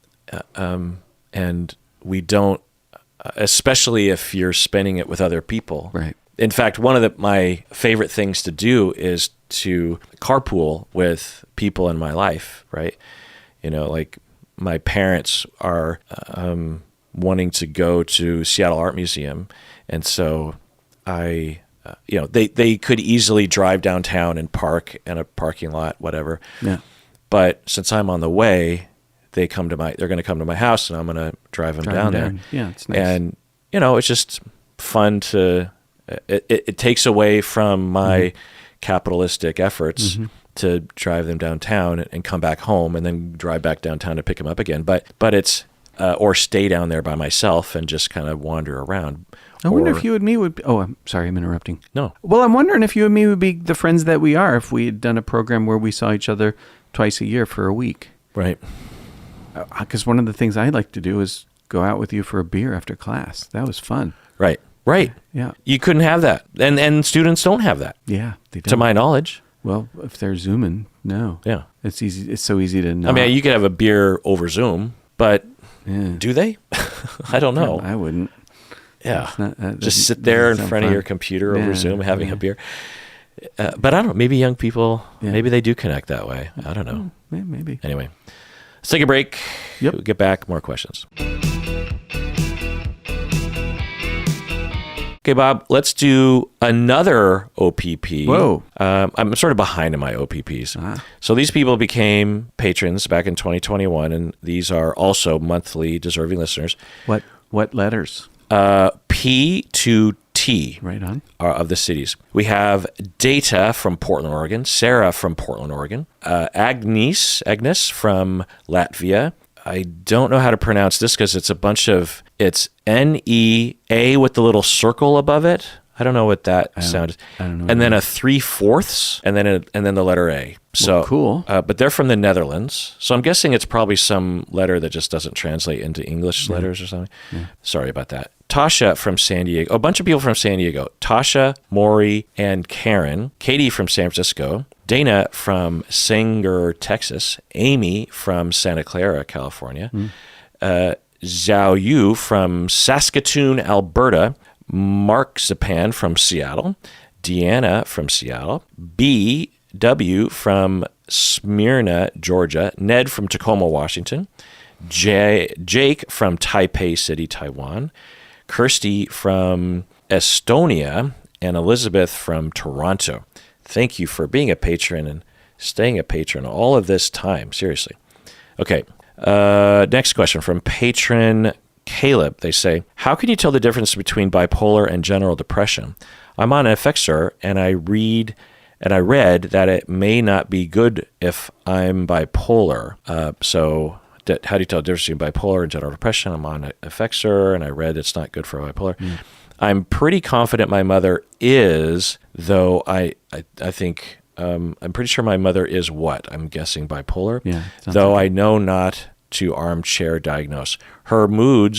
And we don't, especially if you're spending it with other people.
Right.
In fact, one of my favorite things to do is to carpool with people in my life, right? Like my parents are wanting to go to Seattle Art Museum, and so they could easily drive downtown and park in a parking lot, whatever.
Yeah.
But since I'm on the way, they're going to come to my house, and I'm going to drive them down there.
Yeah, it's nice.
And it's just fun to. It takes away from my capitalistic efforts to drive them downtown and come back home and then drive back downtown to pick them up again. But it's or stay down there by myself and just kind of wander around.
I wonder if you and me would be, I'm sorry, I'm interrupting.
No.
Well, I'm wondering if you and me would be the friends that we are if we had done a program where we saw each other twice a year for a week.
Right.
Because one of the things I like to do is go out with you for a beer after class. That was fun.
Right.
Yeah.
You couldn't have that. And students don't have that.
Yeah, they don't.
To my knowledge.
Well, if they're Zooming, no.
Yeah.
It's easy. It's so easy to not.
I mean, you could have a beer over Zoom, but do they? I don't know.
I wouldn't.
Yeah. Just sit there in front of your computer over Zoom having a beer. But I don't know. Maybe young people, maybe they do connect that way. I don't know.
Maybe.
Anyway, let's take a break.
Yep.
We'll get back. More questions. Okay, Bob, let's do another OPP.
Whoa.
I'm sort of behind in my OPPs. So these people became patrons back in 2021, and these are also monthly deserving listeners.
What letters?
P to T.
Right on.
Of the cities. We have Data from Portland, Oregon, Sarah from Portland, Oregon, Agnes from Latvia. I don't know how to pronounce this because it's a bunch of, it's N-E-A with the little circle above it. I don't know what that sound is.
I don't know.
And then a 3/4, and then the letter A. So
Well, cool.
But they're from the Netherlands, so I'm guessing it's probably some letter that just doesn't translate into English letters or something. Yeah. Sorry about that. Tasha from San Diego. A bunch of people from San Diego. Tasha, Maury, and Karen. Katie from San Francisco. Dana from Sanger, Texas. Amy from Santa Clara, California. Zhao Yu from Saskatoon, Alberta. Mark Zapan from Seattle. Deanna from Seattle. B.W. from Smyrna, Georgia. Ned from Tacoma, Washington. Jake from Taipei City, Taiwan. Kirsty from Estonia. And Elizabeth from Toronto. Thank you for being a patron and staying a patron all of this time. Seriously. Okay. Next question from patron Caleb. They say, how can you tell the difference between bipolar and general depression? I'm on Effexor, and I read that it may not be good if I'm bipolar. So how do you tell the difference between bipolar and general depression? I'm on Effexor, and I read it's not good for bipolar. I'm pretty confident my mother is, though I think I'm pretty sure my mother is what? I'm guessing bipolar.
Yeah.
Though I know not to armchair diagnose. Her mood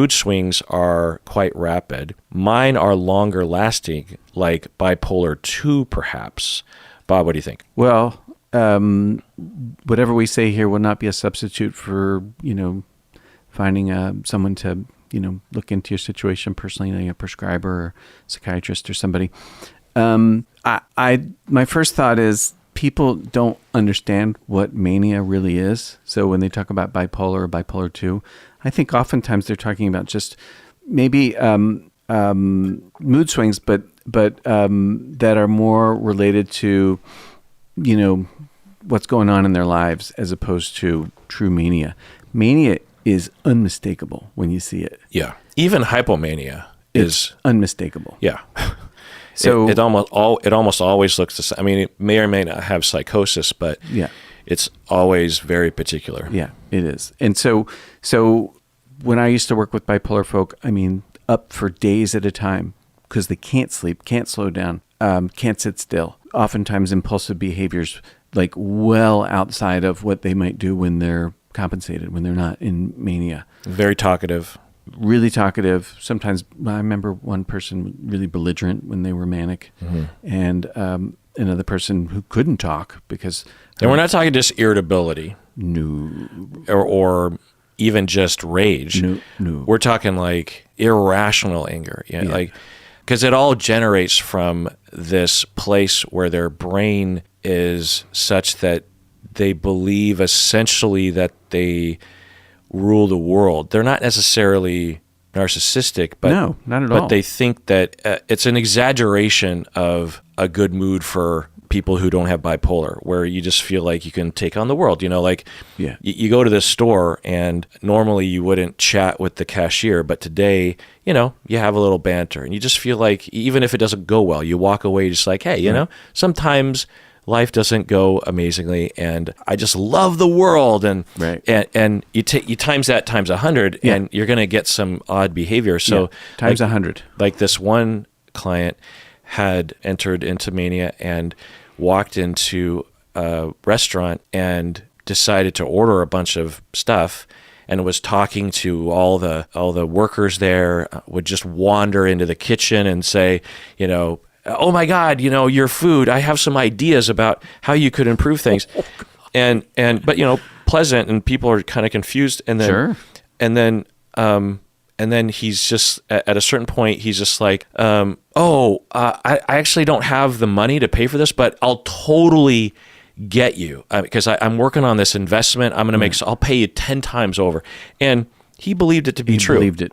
swings are quite rapid. Mine are longer lasting, like bipolar 2 perhaps. Bob, what do you think?
Well, whatever we say here will not be a substitute for, finding someone to, look into your situation personally, a prescriber or psychiatrist or somebody. My first thought is people don't understand what mania really is. So when they talk about bipolar or bipolar 2, I think oftentimes they're talking about just maybe mood swings, but that are more related to, what's going on in their lives as opposed to true mania. Mania is unmistakable when you see it.
Yeah. Even hypomania is
unmistakable.
Yeah.
So
it almost always looks the same. I mean, it may or may not have psychosis, but
yeah,
it's always very particular.
Yeah, it is. And so when I used to work with bipolar folk, I mean, up for days at a time because they can't sleep, can't slow down, can't sit still. Oftentimes impulsive behaviors like well outside of what they might do when they're compensated, when they're not in mania.
Very talkative.
Really talkative. Sometimes I remember one person really belligerent when they were manic, and another person who couldn't talk because.
And we're not talking just irritability.
No.
Or even just rage.
No.
We're talking like irrational anger. Like because it all generates from this place where their brain is such that they believe essentially that they rule the world. They're not necessarily narcissistic, but
no, not at all.
But they think that it's an exaggeration of a good mood for people who don't have bipolar, where you just feel like you can take on the world. You go to this store and normally you wouldn't chat with the cashier, but today, you have a little banter and you just feel like even if it doesn't go well, you walk away just like, hey, sometimes life doesn't go amazingly, and I just love the world, and you times that times 100, and you're going to get some odd behavior. So
times 100.
Like this one client had entered into mania and walked into a restaurant and decided to order a bunch of stuff, and was talking to all the workers there. Would just wander into the kitchen and say, oh my God, your food, I have some ideas about how you could improve things. But pleasant, and people are kind of confused. And then,
sure.
And then he's just, at a certain point, he's just like, I actually don't have the money to pay for this, but I'll totally get you because I'm working on this investment. I'm going to I'll pay you 10 times over. And he believed it to be true.
He believed it.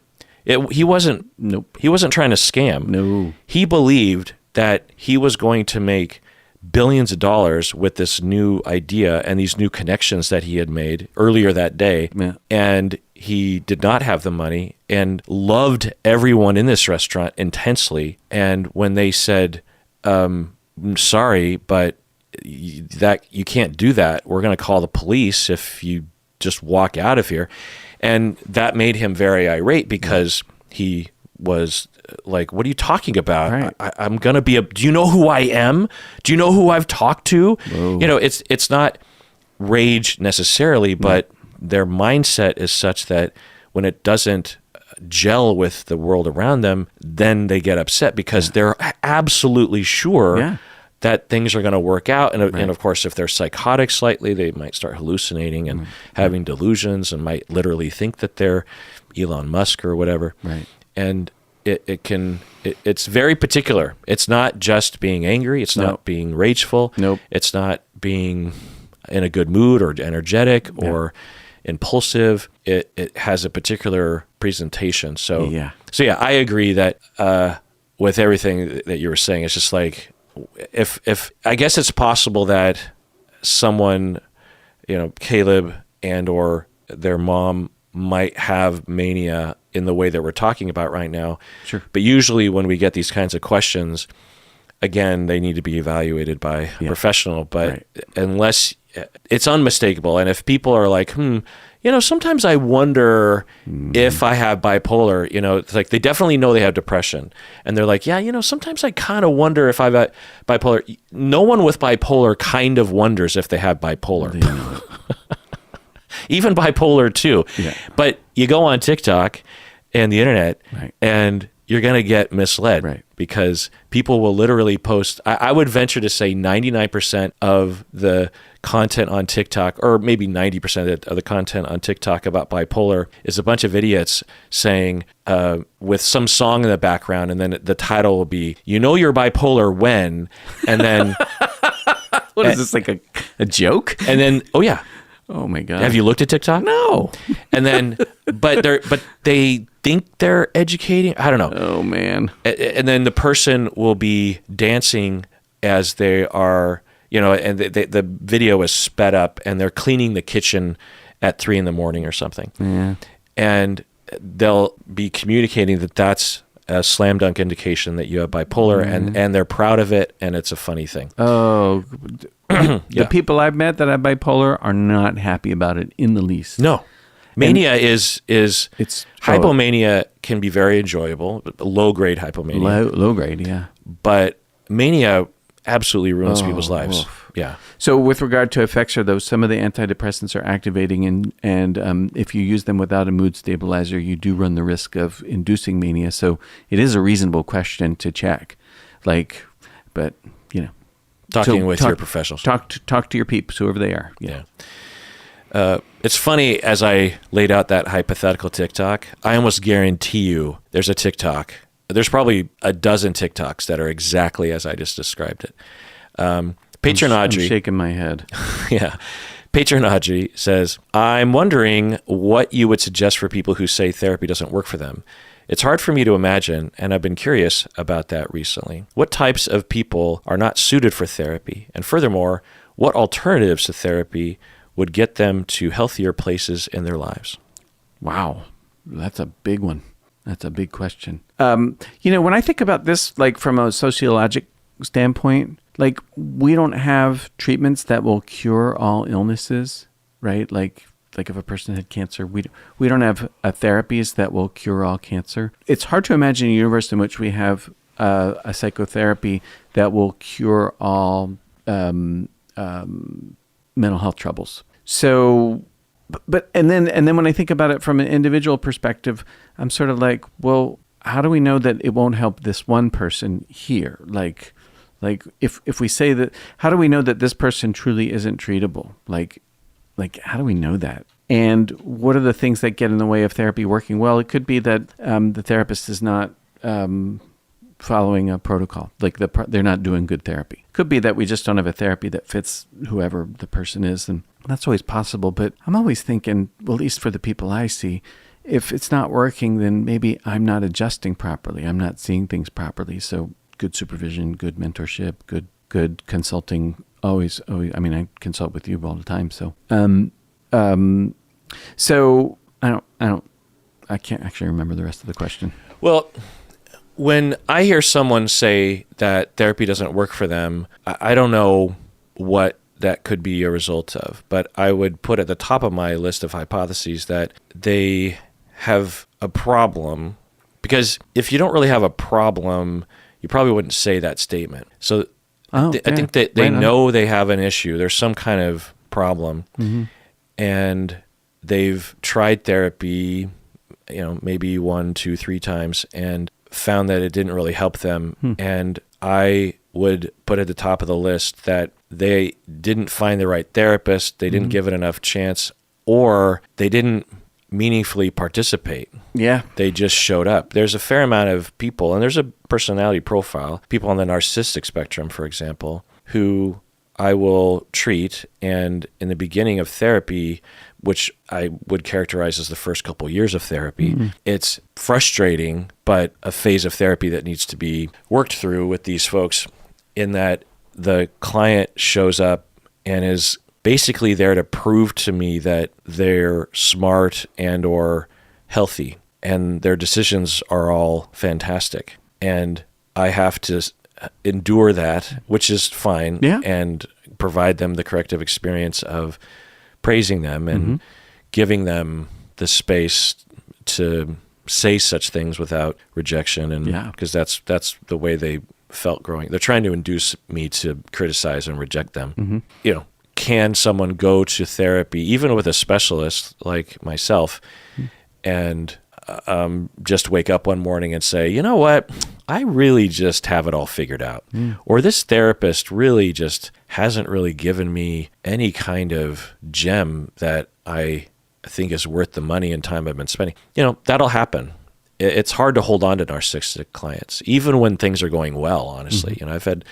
He wasn't.
Nope.
He wasn't trying to scam.
No.
He believed that he was going to make billions of dollars with this new idea and these new connections that he had made earlier that day.
Yeah.
And he did not have the money and loved everyone in this restaurant intensely. And when they said, sorry, but that you can't do that. We're going to call the police if you just walk out of here. And that made him very irate because he was like, what are you talking about?
Right.
I'm going to be do you know who I am? Do you know who I've talked to?
Whoa.
You know, it's not rage necessarily, but their mindset is such that when it doesn't gel with the world around them, then they get upset because they're absolutely sure that things are going to work out. And of course, if they're psychotic slightly, they might start hallucinating and having delusions and might literally think that they're Elon Musk or whatever.
Right.
And it's very particular. It's not just being angry. It's not being rageful.
Nope.
It's not being in a good mood or energetic or impulsive. It has a particular presentation. So yeah, I agree that with everything that you were saying, it's just like, if I guess it's possible that someone, you know, Caleb and or their mom might have mania in the way that we're talking about right now.
Sure.
But usually when we get these kinds of questions, again, they need to be evaluated by a professional. But unless it's unmistakable, and if people are like, you know, sometimes I wonder if I have bipolar, you know, it's like they definitely know they have depression. And they're like, yeah, you know, sometimes I kind of wonder if I've got bipolar. No one with bipolar kind of wonders if they have bipolar. Even bipolar too. Yeah. But you go on TikTok and the internet and you're going to get misled because people will literally post. I would venture to say 99% of the content on TikTok, or maybe 90% of the content on TikTok about bipolar, is a bunch of idiots saying, with some song in the background, and then the title will be, you know you're bipolar when, and then...
What is this, like a joke?
And then, oh yeah.
Oh my God.
Have you looked at TikTok?
No.
And then, but they think they're educating. I don't know.
Oh man.
And then the person will be dancing as they are, you know, and the video is sped up and they're cleaning the kitchen at 3 a.m. or something. Yeah. And they'll be communicating that that's a slam dunk indication that you have bipolar, and they're proud of it, and it's a funny thing.
Oh, the people I've met that have bipolar are not happy about it in the least.
No. Mania is hypomania can be very enjoyable, low grade hypomania.
Low grade, yeah.
But mania absolutely ruins people's lives. Oof. Yeah.
So with regard to effects, though, some of the antidepressants are activating, and if you use them without a mood stabilizer, you do run the risk of inducing mania. So it is a reasonable question to check. Like, but you know,
talking with your professionals.
Talk to your peeps, whoever they are.
Yeah. It's funny, as I laid out that hypothetical TikTok, I almost guarantee you there's a TikTok. There's probably a dozen TikToks that are exactly as I just described it. Patron Audrey.
I'm shaking my head.
Yeah. Patron Audrey says, I'm wondering what you would suggest for people who say therapy doesn't work for them. It's hard for me to imagine, and I've been curious about that recently. What types of people are not suited for therapy? And furthermore, what alternatives to therapy would get them to healthier places in their lives?
Wow. That's a big one. That's a big question. You know, when I think about this, like from a sociologic standpoint, like we don't have treatments that will cure all illnesses, right? Like if a person had cancer, we don't have therapies that will cure all cancer. It's hard to imagine a universe in which we have a psychotherapy that will cure all mental health troubles. So, and then when I think about it from an individual perspective, I'm sort of like, well, how do we know that it won't help this one person here? Like if we say that, how do we know that this person truly isn't treatable? Like how do we know that? And what are the things that get in the way of therapy working well? It could be that the therapist is not following a protocol, like they're not doing good therapy. Could be that we just don't have a therapy that fits whoever the person is, and that's always possible. But I'm always thinking, well, at least for the people I see, if it's not working, then maybe I'm not adjusting properly. I'm not seeing things properly. So good supervision, good mentorship, good consulting. Always. I mean, I consult with you all the time. So, so I can't actually remember the rest of the question.
Well, when I hear someone say that therapy doesn't work for them, I don't know what that could be a result of, but I would put at the top of my list of hypotheses that they have a problem Because if you don't really have a problem, you probably wouldn't say that statement. So I think that they know they have an issue. There's some kind of problem. And they've tried therapy, maybe 1, 2, 3 times and found that it didn't really help them. And I would put at the top of the list that they didn't find the right therapist, they didn't give it enough chance, or they didn't meaningfully participate.
Yeah.
They just showed up. There's a fair amount of people, and there's a personality profile, people on the narcissistic spectrum, for example, who I will treat, and in the beginning of therapy, which I would characterize as the first couple years of therapy, it's frustrating, but a phase of therapy that needs to be worked through with these folks, in that the client shows up and is basically there to prove to me that they're smart and or healthy, and their decisions are all fantastic. And I have to endure that, which is fine, and provide them the corrective experience of praising them and giving them the space to say such things without rejection. And because that's the way they felt growing. They're trying to induce me to criticize and reject them. Can someone go to therapy, even with a specialist like myself, and just wake up one morning and say, you know what, I really just have it all figured out. Or this therapist really just hasn't really given me any kind of gem that I think is worth the money and time I've been spending. That'll happen. It's hard to hold on to narcissistic clients, even when things are going well, honestly. I've had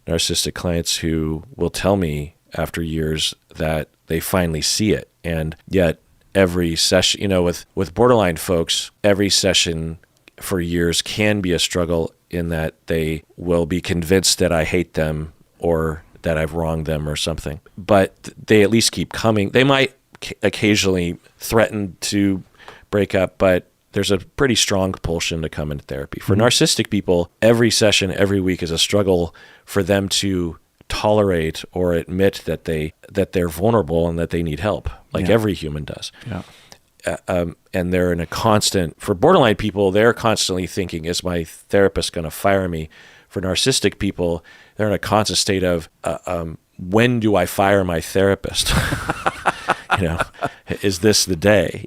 narcissistic clients who will tell me after years that they finally see it. And yet every session, with borderline folks, every session for years can be a struggle, in that they will be convinced that I hate them or that I've wronged them or something. But they at least keep coming. They might occasionally threaten to break up, but there's a pretty strong compulsion to come into therapy. For narcissistic people, every session, every week is a struggle for them to tolerate or admit that they're vulnerable and that they need help, like every human does. And they're in a constant, for borderline people, they're constantly thinking, is my therapist going to fire me? For narcissistic people, they're in a constant state of, when do I fire my therapist? Is this the day?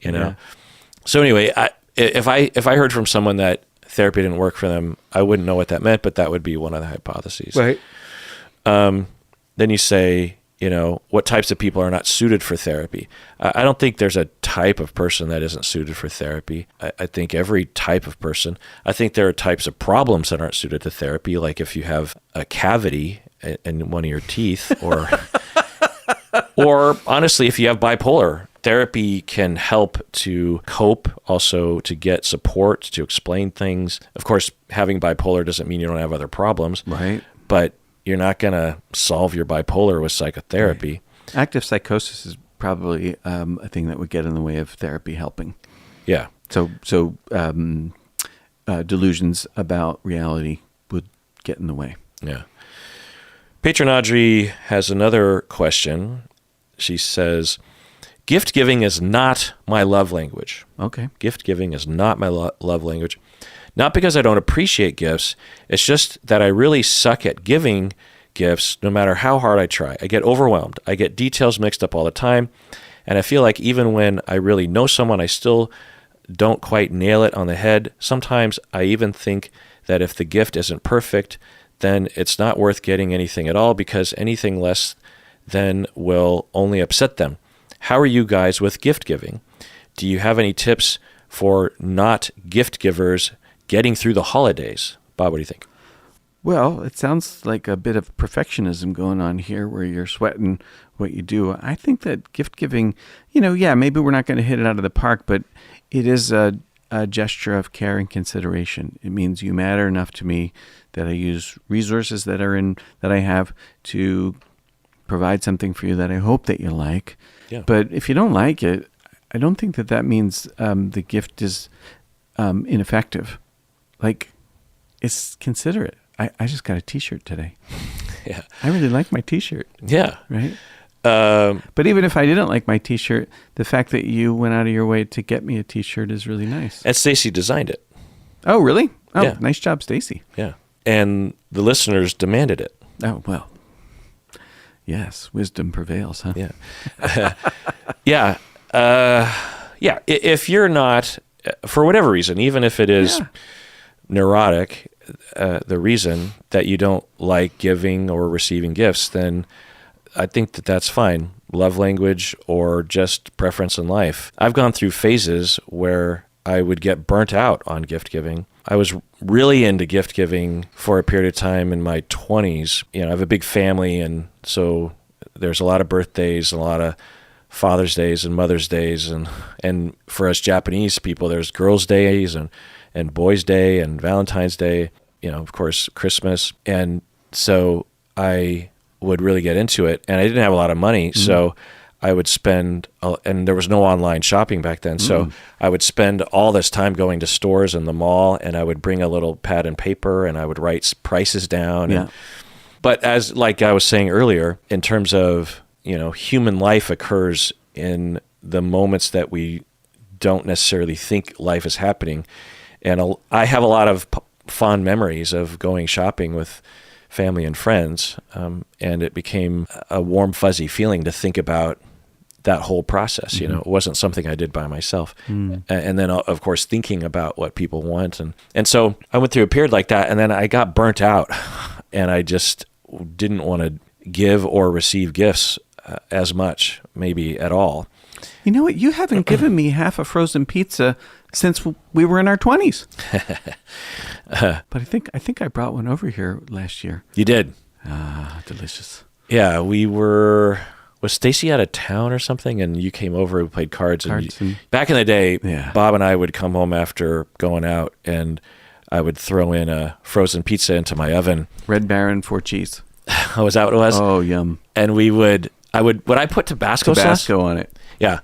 So anyway, if I heard from someone that therapy didn't work for them, I wouldn't know what that meant, but that would be one of the hypotheses.
Right.
Then you say, what types of people are not suited for therapy? I don't think there's a type of person that isn't suited for therapy. I think every type of person. I think there are types of problems that aren't suited to therapy, like if you have a cavity in one of your teeth, or honestly, if you have bipolar. Therapy can help to cope, also to get support, to explain things. Of course, having bipolar doesn't mean you don't have other problems.
Right.
But you're not going to solve your bipolar with psychotherapy.
Right. Active psychosis is probably a thing that would get in the way of therapy helping.
Yeah.
So delusions about reality would get in the way.
Yeah. Patron Audrey has another question. She says, gift giving is not my love language.
Okay.
Gift giving is not my love language. Not because I don't appreciate gifts. It's just that I really suck at giving gifts no matter how hard I try. I get overwhelmed. I get details mixed up all the time. And I feel like even when I really know someone, I still don't quite nail it on the head. Sometimes I even think that if the gift isn't perfect, then it's not worth getting anything at all, because anything less than will only upset them. How are you guys with gift giving? Do you have any tips for not gift givers getting through the holidays? Bob, what do you think?
Well, it sounds like a bit of perfectionism going on here, where you're sweating what you do. I think that gift giving, maybe we're not going to hit it out of the park, but it is a gesture of care and consideration. It means you matter enough to me that I use resources that I have to provide something for you that I hope that you like.
Yeah.
But if you don't like it, I don't think that means the gift is ineffective. Like, it's considerate. I just got a T-shirt today.
Yeah.
I really like my T-shirt.
Yeah.
Right? But even if I didn't like my T-shirt, the fact that you went out of your way to get me a T-shirt is really nice.
And Stacy designed it.
Oh, really? Oh,
Yeah.
nice job, Stacy.
Yeah. And the listeners demanded it.
Oh, well. Yes, wisdom prevails, huh?
Yeah. Yeah. Yeah. If you're not, for whatever reason, even if it is neurotic, the reason that you don't like giving or receiving gifts, then I think that that's fine. Love language or just preference in life. I've gone through phases where I would get burnt out on gift giving. I was really into gift giving for a period of time in my 20s. You know, I have a big family, and so there's a lot of birthdays, a lot of Father's Days and Mother's Days, and for us Japanese people, there's Girls' Days and Boys' Day and Valentine's Day, you know, of course, Christmas. And so I would really get into it, and I didn't have a lot of money, so I would spend, and there was no online shopping back then, so I would spend all this time going to stores in the mall, and I would bring a little pad and paper, and I would write prices down.
Yeah.
But as, like I was saying earlier, in terms of, you know, human life occurs in the moments that we don't necessarily think life is happening. And I have a lot of fond memories of going shopping with family and friends, and it became a warm, fuzzy feeling to think about that whole process. You know, it wasn't something I did by myself. And then, of course, thinking about what people want. And so I went through a period like that, and then I got burnt out, and I just didn't want to give or receive gifts as much, maybe at all.
You know what? You haven't given me half a frozen pizza since we were in our 20s. But I think I brought one over here last year.
You did.
Ah, delicious.
Yeah, was Stacy out of town or something, and you came over, we played cards. And back in the day, Bob and I would come home after going out, and I would throw in a frozen pizza into my oven.
Red Baron 4 cheese.
Oh, is that what it was?
Oh, yum.
And would I put Tabasco sauce
on it.
Yeah.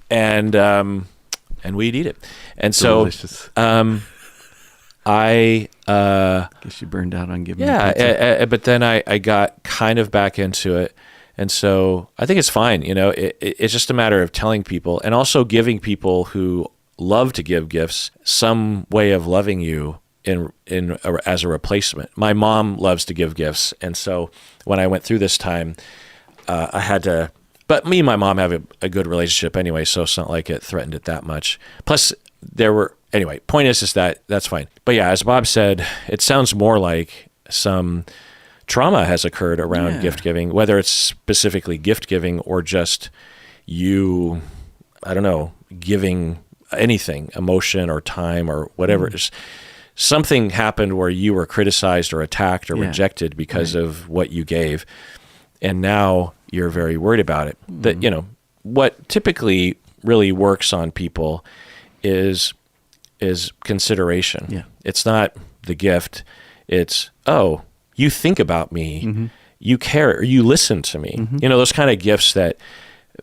And we'd eat it. And so
delicious.
I
guess you burned out on giving me pizza.
But then I got kind of back into it. And so I think it's fine. You know, it's just a matter of telling people, and also giving people who love to give gifts some way of loving you as a replacement. My mom loves to give gifts, and so when I went through this time, I had to. But me and my mom have a good relationship anyway, so it's not like it threatened it that much. Plus, anyway. Point is that's fine. But yeah, as Bob said, it sounds more like some trauma has occurred around gift giving, whether it's specifically gift giving or just you, I don't know, giving anything, emotion or time or whatever. Something happened where you were criticized or attacked or rejected because of what you gave. And now you're very worried about it. That, you know, what typically really works on people is consideration. Yeah. It's not the gift. It's, oh, you think about me, you care, or you listen to me. You know, those kind of gifts that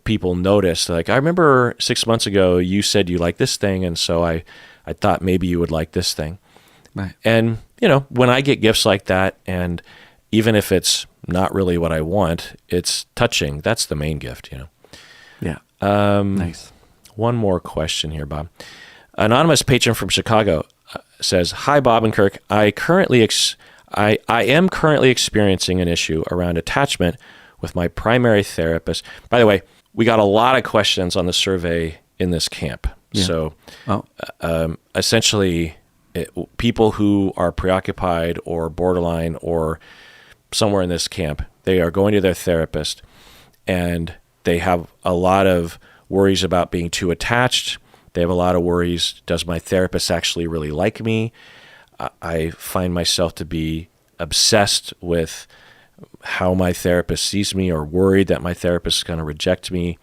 people notice. Like, I remember 6 months ago, you said you like this thing, and so I thought maybe you would like this thing.
Right.
And, you know, when I get gifts like that, and even if it's not really what I want, it's touching. That's the main gift, you know.
Yeah. Nice.
One more question here, Bob. Anonymous patron from Chicago says, "Hi, Bob and Kirk. I am currently experiencing an issue around attachment with my primary therapist." By the way, we got a lot of questions on the survey in this camp. Yeah. So essentially, people who are preoccupied or borderline or somewhere in this camp, they are going to their therapist, and they have a lot of worries about being too attached. They have a lot of worries, does my therapist actually really like me? I find myself to be obsessed with how my therapist sees me, or worried that my therapist is going to reject me.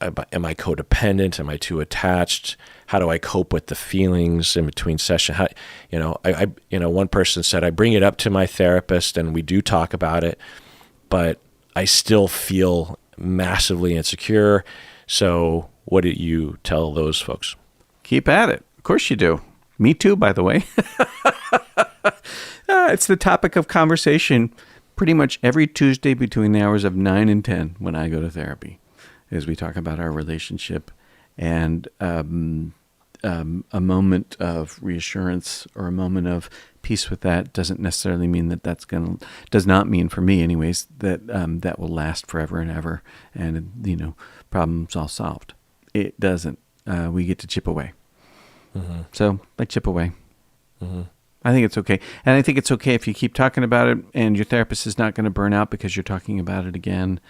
Am I codependent? Am I too attached? How do I cope with the feelings in between sessions? One person said, I bring it up to my therapist and we do talk about it, but I still feel massively insecure. So what do you tell those folks?
Keep at it. Of course you do. Me too, by the way. It's the topic of conversation pretty much every Tuesday between the hours of 9 and 10 when I go to therapy, as we talk about our relationship. And a moment of reassurance or a moment of peace with that doesn't necessarily mean that does not mean for me anyways, that that will last forever and ever and, problems all solved. It doesn't. We get to chip away. Mm-hmm. So I chip away. Mm-hmm. I think it's okay. And I think it's okay if you keep talking about it and your therapist is not going to burn out because you're talking about it again.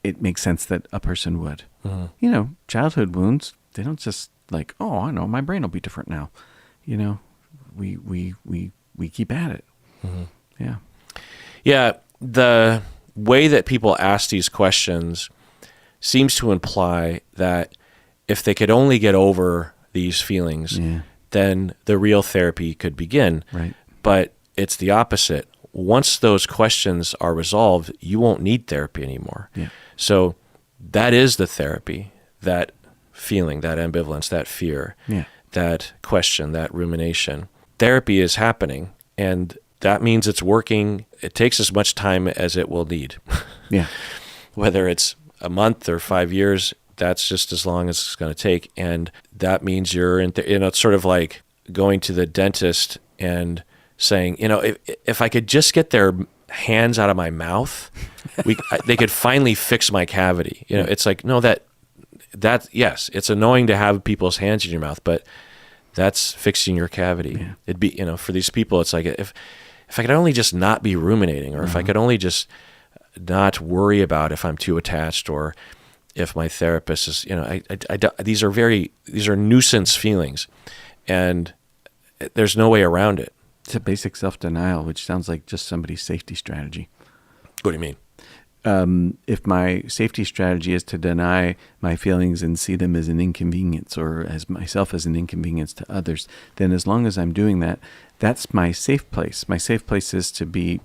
It makes sense that a person would. Mm-hmm. Childhood wounds, they don't just like, oh, I know, my brain will be different now. We keep at it. Mm-hmm. Yeah.
Yeah. The way that people ask these questions seems to imply that if they could only get over these feelings, then the real therapy could begin.
Right.
But it's the opposite. Once those questions are resolved, you won't need therapy anymore.
Yeah.
So that is the therapy, that feeling, that ambivalence, that fear, that question, that rumination. Therapy is happening, and that means it's working. It takes as much time as it will need.
Yeah.
Whether it's a month or 5 years, that's just as long as it's going to take. And that means you're in, it's sort of like going to the dentist and saying, if I could just get their hands out of my mouth, they could finally fix my cavity. It's like, no, that yes, it's annoying to have people's hands in your mouth, but that's fixing your cavity. Yeah. It'd be, for these people, it's like, if I could only just not be ruminating, or if I could only just not worry about if I'm too attached, or if my therapist is, these are nuisance feelings, and there's no way around it.
It's a basic self-denial, which sounds like just somebody's safety strategy.
What do you mean?
If my safety strategy is to deny my feelings and see them as an inconvenience, or as myself as an inconvenience to others, then as long as I'm doing that, that's my safe place. My safe place is to be,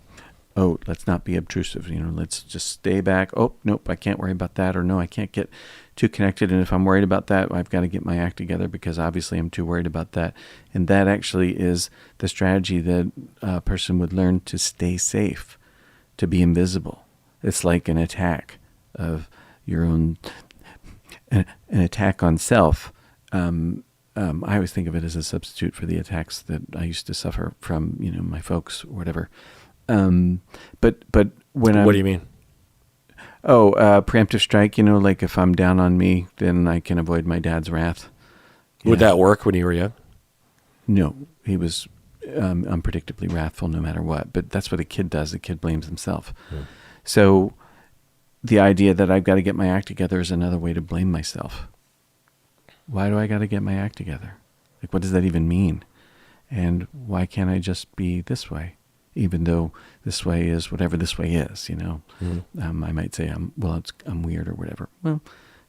let's not be obtrusive. Let's just stay back. Oh, nope, I can't worry about that. Or no, I can't get too connected. And if I'm worried about that, I've got to get my act together because obviously I'm too worried about that. And that actually is the strategy that a person would learn to stay safe, to be invisible. It's like an attack of your own, an attack on self. I always think of it as a substitute for the attacks that I used to suffer from, my folks or whatever. But when
what do you mean?
Preemptive strike, like if I'm down on me, then I can avoid my dad's wrath.
Would that work when you were young?
No, he was unpredictably wrathful no matter what. But that's what a kid does. The kid blames himself. So the idea that I've got to get my act together is another way to blame myself. Why do I got to get my act together? Like, what does that even mean? And why can't I just be this way? Even though this way is whatever this way is, I might say I'm weird or whatever. Well,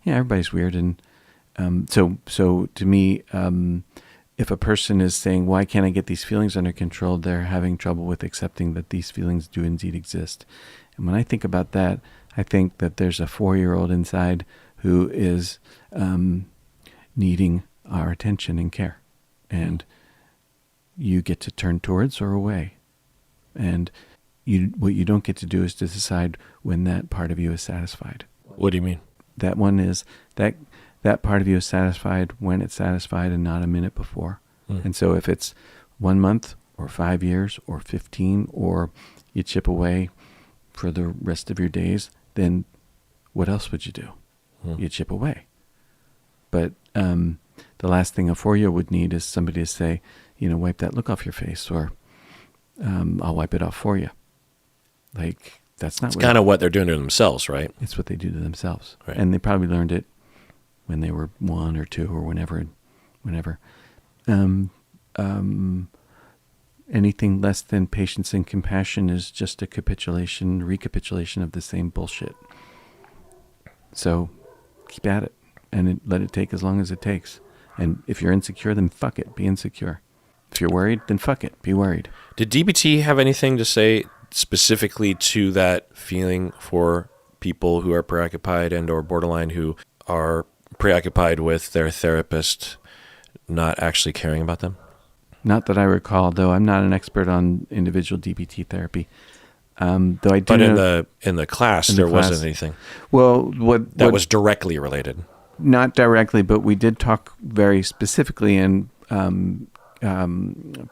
yeah, everybody's weird, and so to me, if a person is saying, "Why can't I get these feelings under control?" they're having trouble with accepting that these feelings do indeed exist. And when I think about that, I think that there's a 4-year-old inside who is needing our attention and care, and you get to turn towards or away. And what you don't get to do is to decide when that part of you is satisfied.
What do you mean?
That one is that part of you is satisfied when it's satisfied and not a minute before. And so if it's 1 month or 5 years or 15, or you chip away for the rest of your days, then what else would you do? You chip away. But the last thing a 4-year would need is somebody to say, wipe that look off your face, or I'll wipe it off for you. Like, that's not. It's
kind of what they're doing to themselves, right?
It's what they do to themselves,
right.
And they probably learned it when they were 1 or 2 or whenever. Anything less than patience and compassion is just a recapitulation of the same bullshit. So keep at it, and let it take as long as it takes. And if you're insecure, then fuck it, be insecure. If you're worried, then fuck it, be worried.
Did DBT have anything to say specifically to that feeling for people who are preoccupied and or borderline, who are preoccupied with their therapist not actually caring about them?
Not that I recall, though I'm not an expert on individual DBT therapy. Though I do.
But in the class, there wasn't anything.
Well, what
was directly related.
not directly, but we did talk very specifically and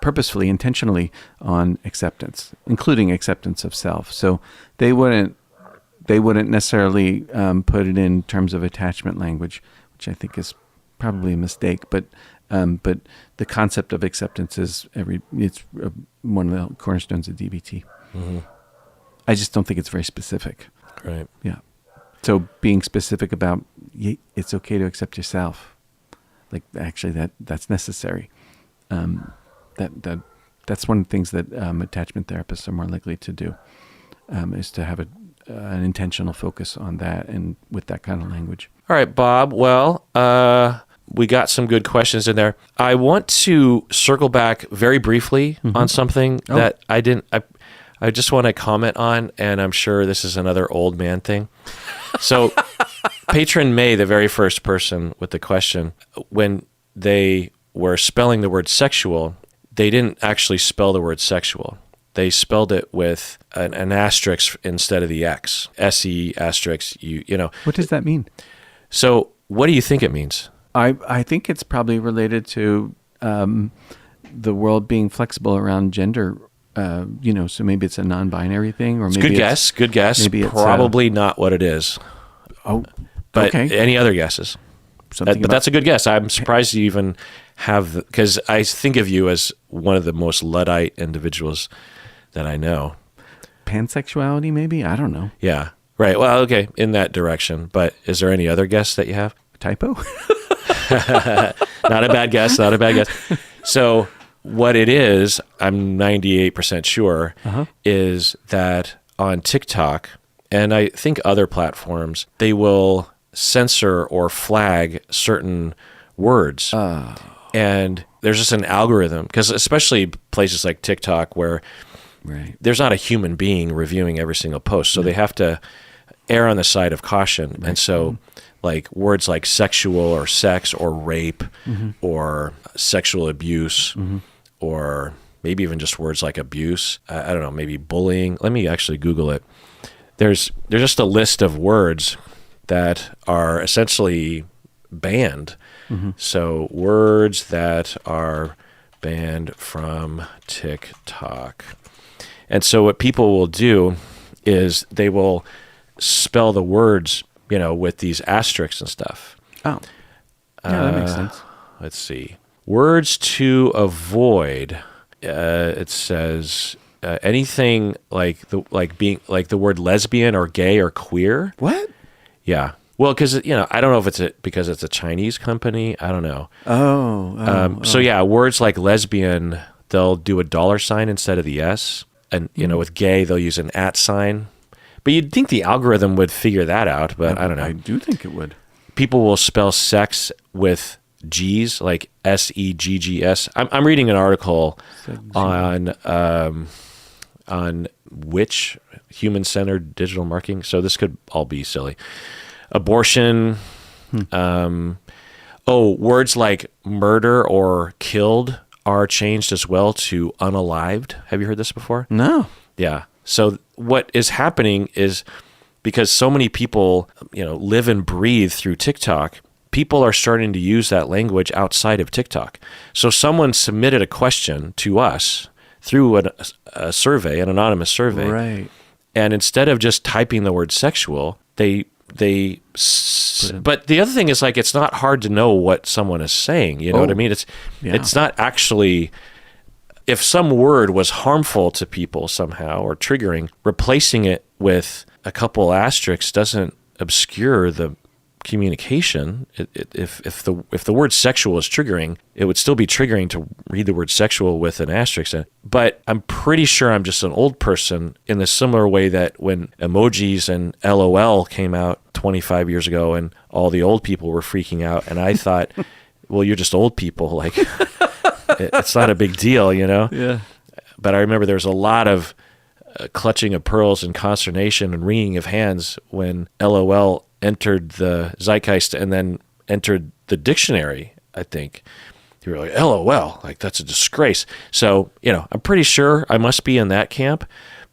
purposefully, intentionally on acceptance, including acceptance of self. So they wouldn't necessarily put it in terms of attachment language, which I think is probably a mistake. But the concept of acceptance is it's one of the cornerstones of DBT.
Mm-hmm.
I just don't think it's very specific.
Right.
Yeah. So being specific about it's okay to accept yourself, like actually that's necessary. That's one of the things that attachment therapists are more likely to do, is to have an intentional focus on that and with that kind of language.
All right, Bob. Well, we got some good questions in there. I want to circle back very briefly on something that I didn't. I just want to comment on, and I'm sure this is another old man thing. So, Patron May, the very first person with the question, when they were spelling the word sexual, they didn't actually spell the word sexual. They spelled it with an asterisk instead of the X. S-E asterisk, you know.
What does that mean?
So what do you think it means?
I think it's probably related to the world being flexible around gender. So maybe it's a non-binary thing, or maybe
Good guess. Maybe probably not what it is.
Oh,
but
okay.
Any other guesses? But that's a good guess. I'm surprised you even have, because I think of you as one of the most Luddite individuals that I know.
Pansexuality, maybe? I don't know.
Yeah. Right. Well, okay, in that direction. But is there any other guess that you have?
Typo?
Not a bad guess. Not a bad guess. So what it is, I'm 98% sure, is that on TikTok, and I think other platforms, they will censor or flag certain words. And there's just an algorithm, because especially places like TikTok where there's not a human being reviewing every single post. So they have to err on the side of caution. Right. And so like words like sexual or sex or rape or sexual abuse or maybe even just words like abuse. I don't know, maybe bullying. Let me actually Google it. There's just a list of words that are essentially banned. So words that are banned from TikTok. And so what people will do is they will spell the words, with these asterisks and stuff.
Oh, yeah, that makes sense.
Let's see. Words to avoid. It says anything like the word lesbian or gay or queer.
What?
Yeah. Well, because I don't know if it's because it's a Chinese company. I don't know. So yeah, words like lesbian, they'll do a $sign instead of the S, and with gay they'll use an @ sign. But you'd think the algorithm would figure that out, but I don't know.
I do think it would.
People will spell sex with G's, like SEGGS. I'm reading an article on which human-centered digital marketing. So this could all be silly. Abortion. Words like murder or killed are changed as well to unalived. Have you heard this before?
No.
Yeah. So what is happening is, because so many people, live and breathe through TikTok, people are starting to use that language outside of TikTok. So someone submitted a question to us through a survey, an anonymous survey.
Right.
And instead of just typing the word sexual, but the other thing is, like, it's not hard to know what someone is saying. You know what I mean? It's not actually, if some word was harmful to people somehow or triggering, replacing it with a couple asterisks doesn't obscure the communication. If the word sexual is triggering, it would still be triggering to read the word sexual with an asterisk in it. But I'm pretty sure I'm just an old person in the similar way that when emojis and LOL came out 25 years ago and all the old people were freaking out, and I thought, well, you're just old people. Like, it's not a big deal,
Yeah.
But I remember there was a lot of clutching of pearls and consternation and wringing of hands when LOL entered the zeitgeist and then entered the dictionary, I think. You were like, LOL, like, that's a disgrace. So, I'm pretty sure I must be in that camp,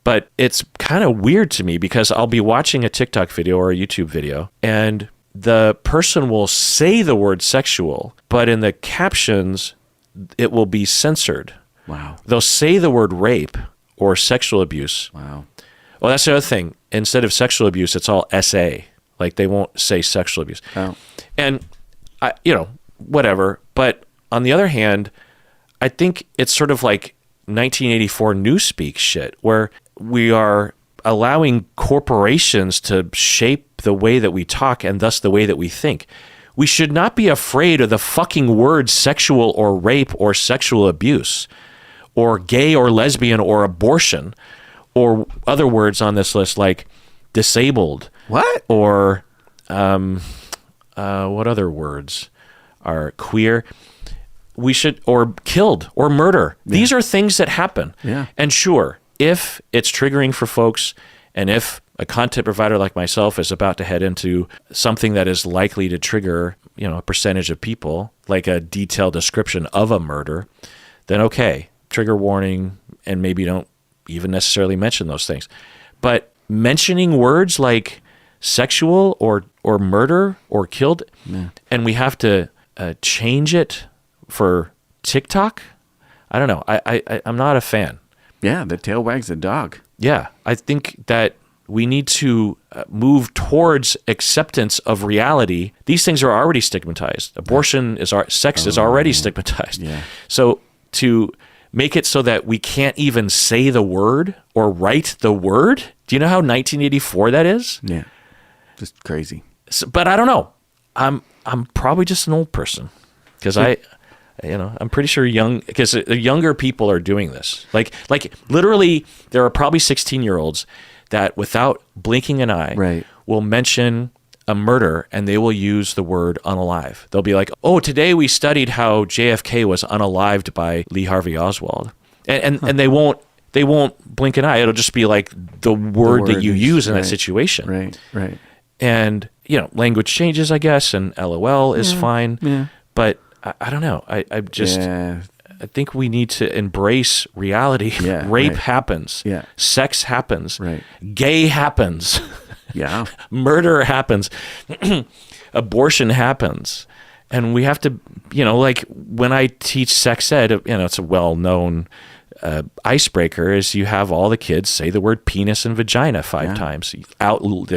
but it's kind of weird to me because I'll be watching a TikTok video or a YouTube video, and the person will say the word sexual, but in the captions, it will be censored.
Wow.
They'll say the word rape or sexual abuse.
Wow.
Well, that's the other thing. Instead of sexual abuse, it's all SA. Like they won't say sexual abuse.
Oh.
And, whatever. But on the other hand, I think it's sort of like 1984 newspeak shit, where we are allowing corporations to shape the way that we talk and thus the way that we think. We should not be afraid of the fucking words sexual or rape or sexual abuse or gay or lesbian or abortion or other words on this list like disabled.
What?
Or what other words are queer? We should, or killed or murder. Yeah. These are things that happen.
Yeah.
And sure, if it's triggering for folks and if a content provider like myself is about to head into something that is likely to trigger, a percentage of people, like a detailed description of a murder, then okay, trigger warning, and maybe don't even necessarily mention those things. But mentioning words like sexual or murder or killed, and we have to change it for TikTok, I don't know. I'm not a fan.
Yeah, the tail wags the dog.
Yeah, I think that we need to move towards acceptance of reality. These things are already stigmatized. Abortion sex is already stigmatized.
Yeah.
So to make it so that we can't even say the word or write the word, do you know how 1984 that is?
Yeah, just crazy.
So, but I don't know. I'm probably just an old person because I'm pretty sure younger people are doing this. Like literally, there are probably 16-year-olds that without blinking an eye will mention a murder and they will use the word unalive. They'll be like, "Oh, today we studied how JFK was unalived by Lee Harvey Oswald," and they won't blink an eye. It'll just be like the word that you use in that situation.
Right.
And language changes, I guess, and LOL is fine.
Yeah.
But I don't know. I think we need to embrace reality.
Yeah,
Rape happens.
Yeah.
Sex happens.
Right.
Gay happens.
Yeah.
Murder happens. Abortion happens. And we have to, like when I teach sex ed, it's a well-known icebreaker is you have all the kids say the word penis and vagina 5 times.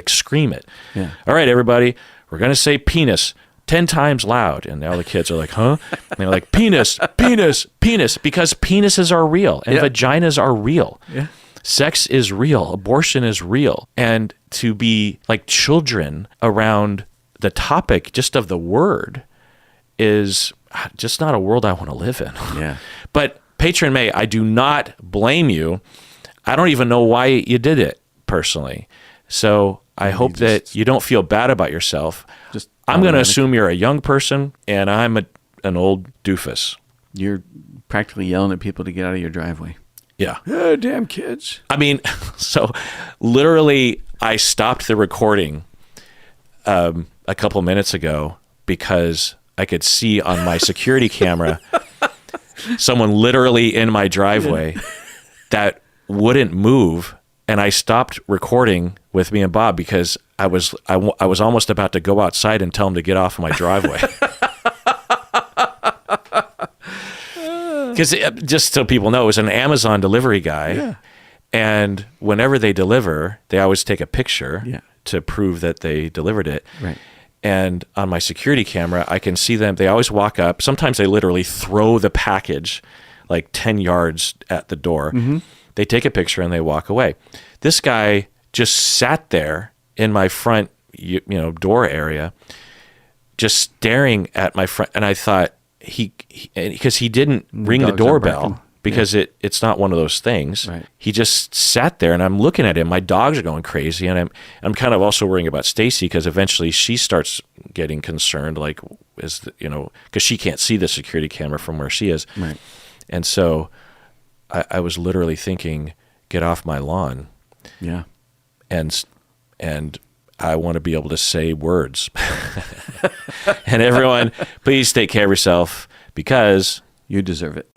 Scream it.
Yeah.
All right, everybody, we're going to say penis 10 times loud. And all the kids are like, huh? And they're like, penis, penis, penis, because penises are real and vaginas are real.
Yeah.
Sex is real. Abortion is real. And to be like children around the topic just of the word is just not a world I want to live in.
Yeah.
But Patron May, I do not blame you. I don't even know why you did it personally. So I hope that you don't feel bad about yourself. I'm going to assume you're a young person and I'm an old doofus.
You're practically yelling at people to get out of your driveway.
Yeah.
Oh, damn kids.
I mean, so literally I stopped the recording a couple minutes ago because I could see on my security camera someone literally in my driveway that wouldn't move, and I stopped recording with me and Bob because I was almost about to go outside and tell him to get off my driveway. Because just so people know, it was an Amazon delivery guy, and whenever they deliver, they always take a picture to prove that they delivered it.
Right.
And on my security camera, I can see them. They always walk up. Sometimes they literally throw the package like 10 yards at the door. Mm-hmm. They take a picture and they walk away. This guy just sat there in my front, door area, just staring at my front. And I thought because he didn't ring the doorbell because it's not one of those things. Right. He just sat there and I'm looking at him. My dogs are going crazy. And I'm kind of also worrying about Stacy because eventually she starts getting concerned, like, because she can't see the security camera from where she is.
Right.
And so I was literally thinking, get off my lawn.
Yeah.
And I want to be able to say words. And everyone, please take care of yourself because
you deserve it.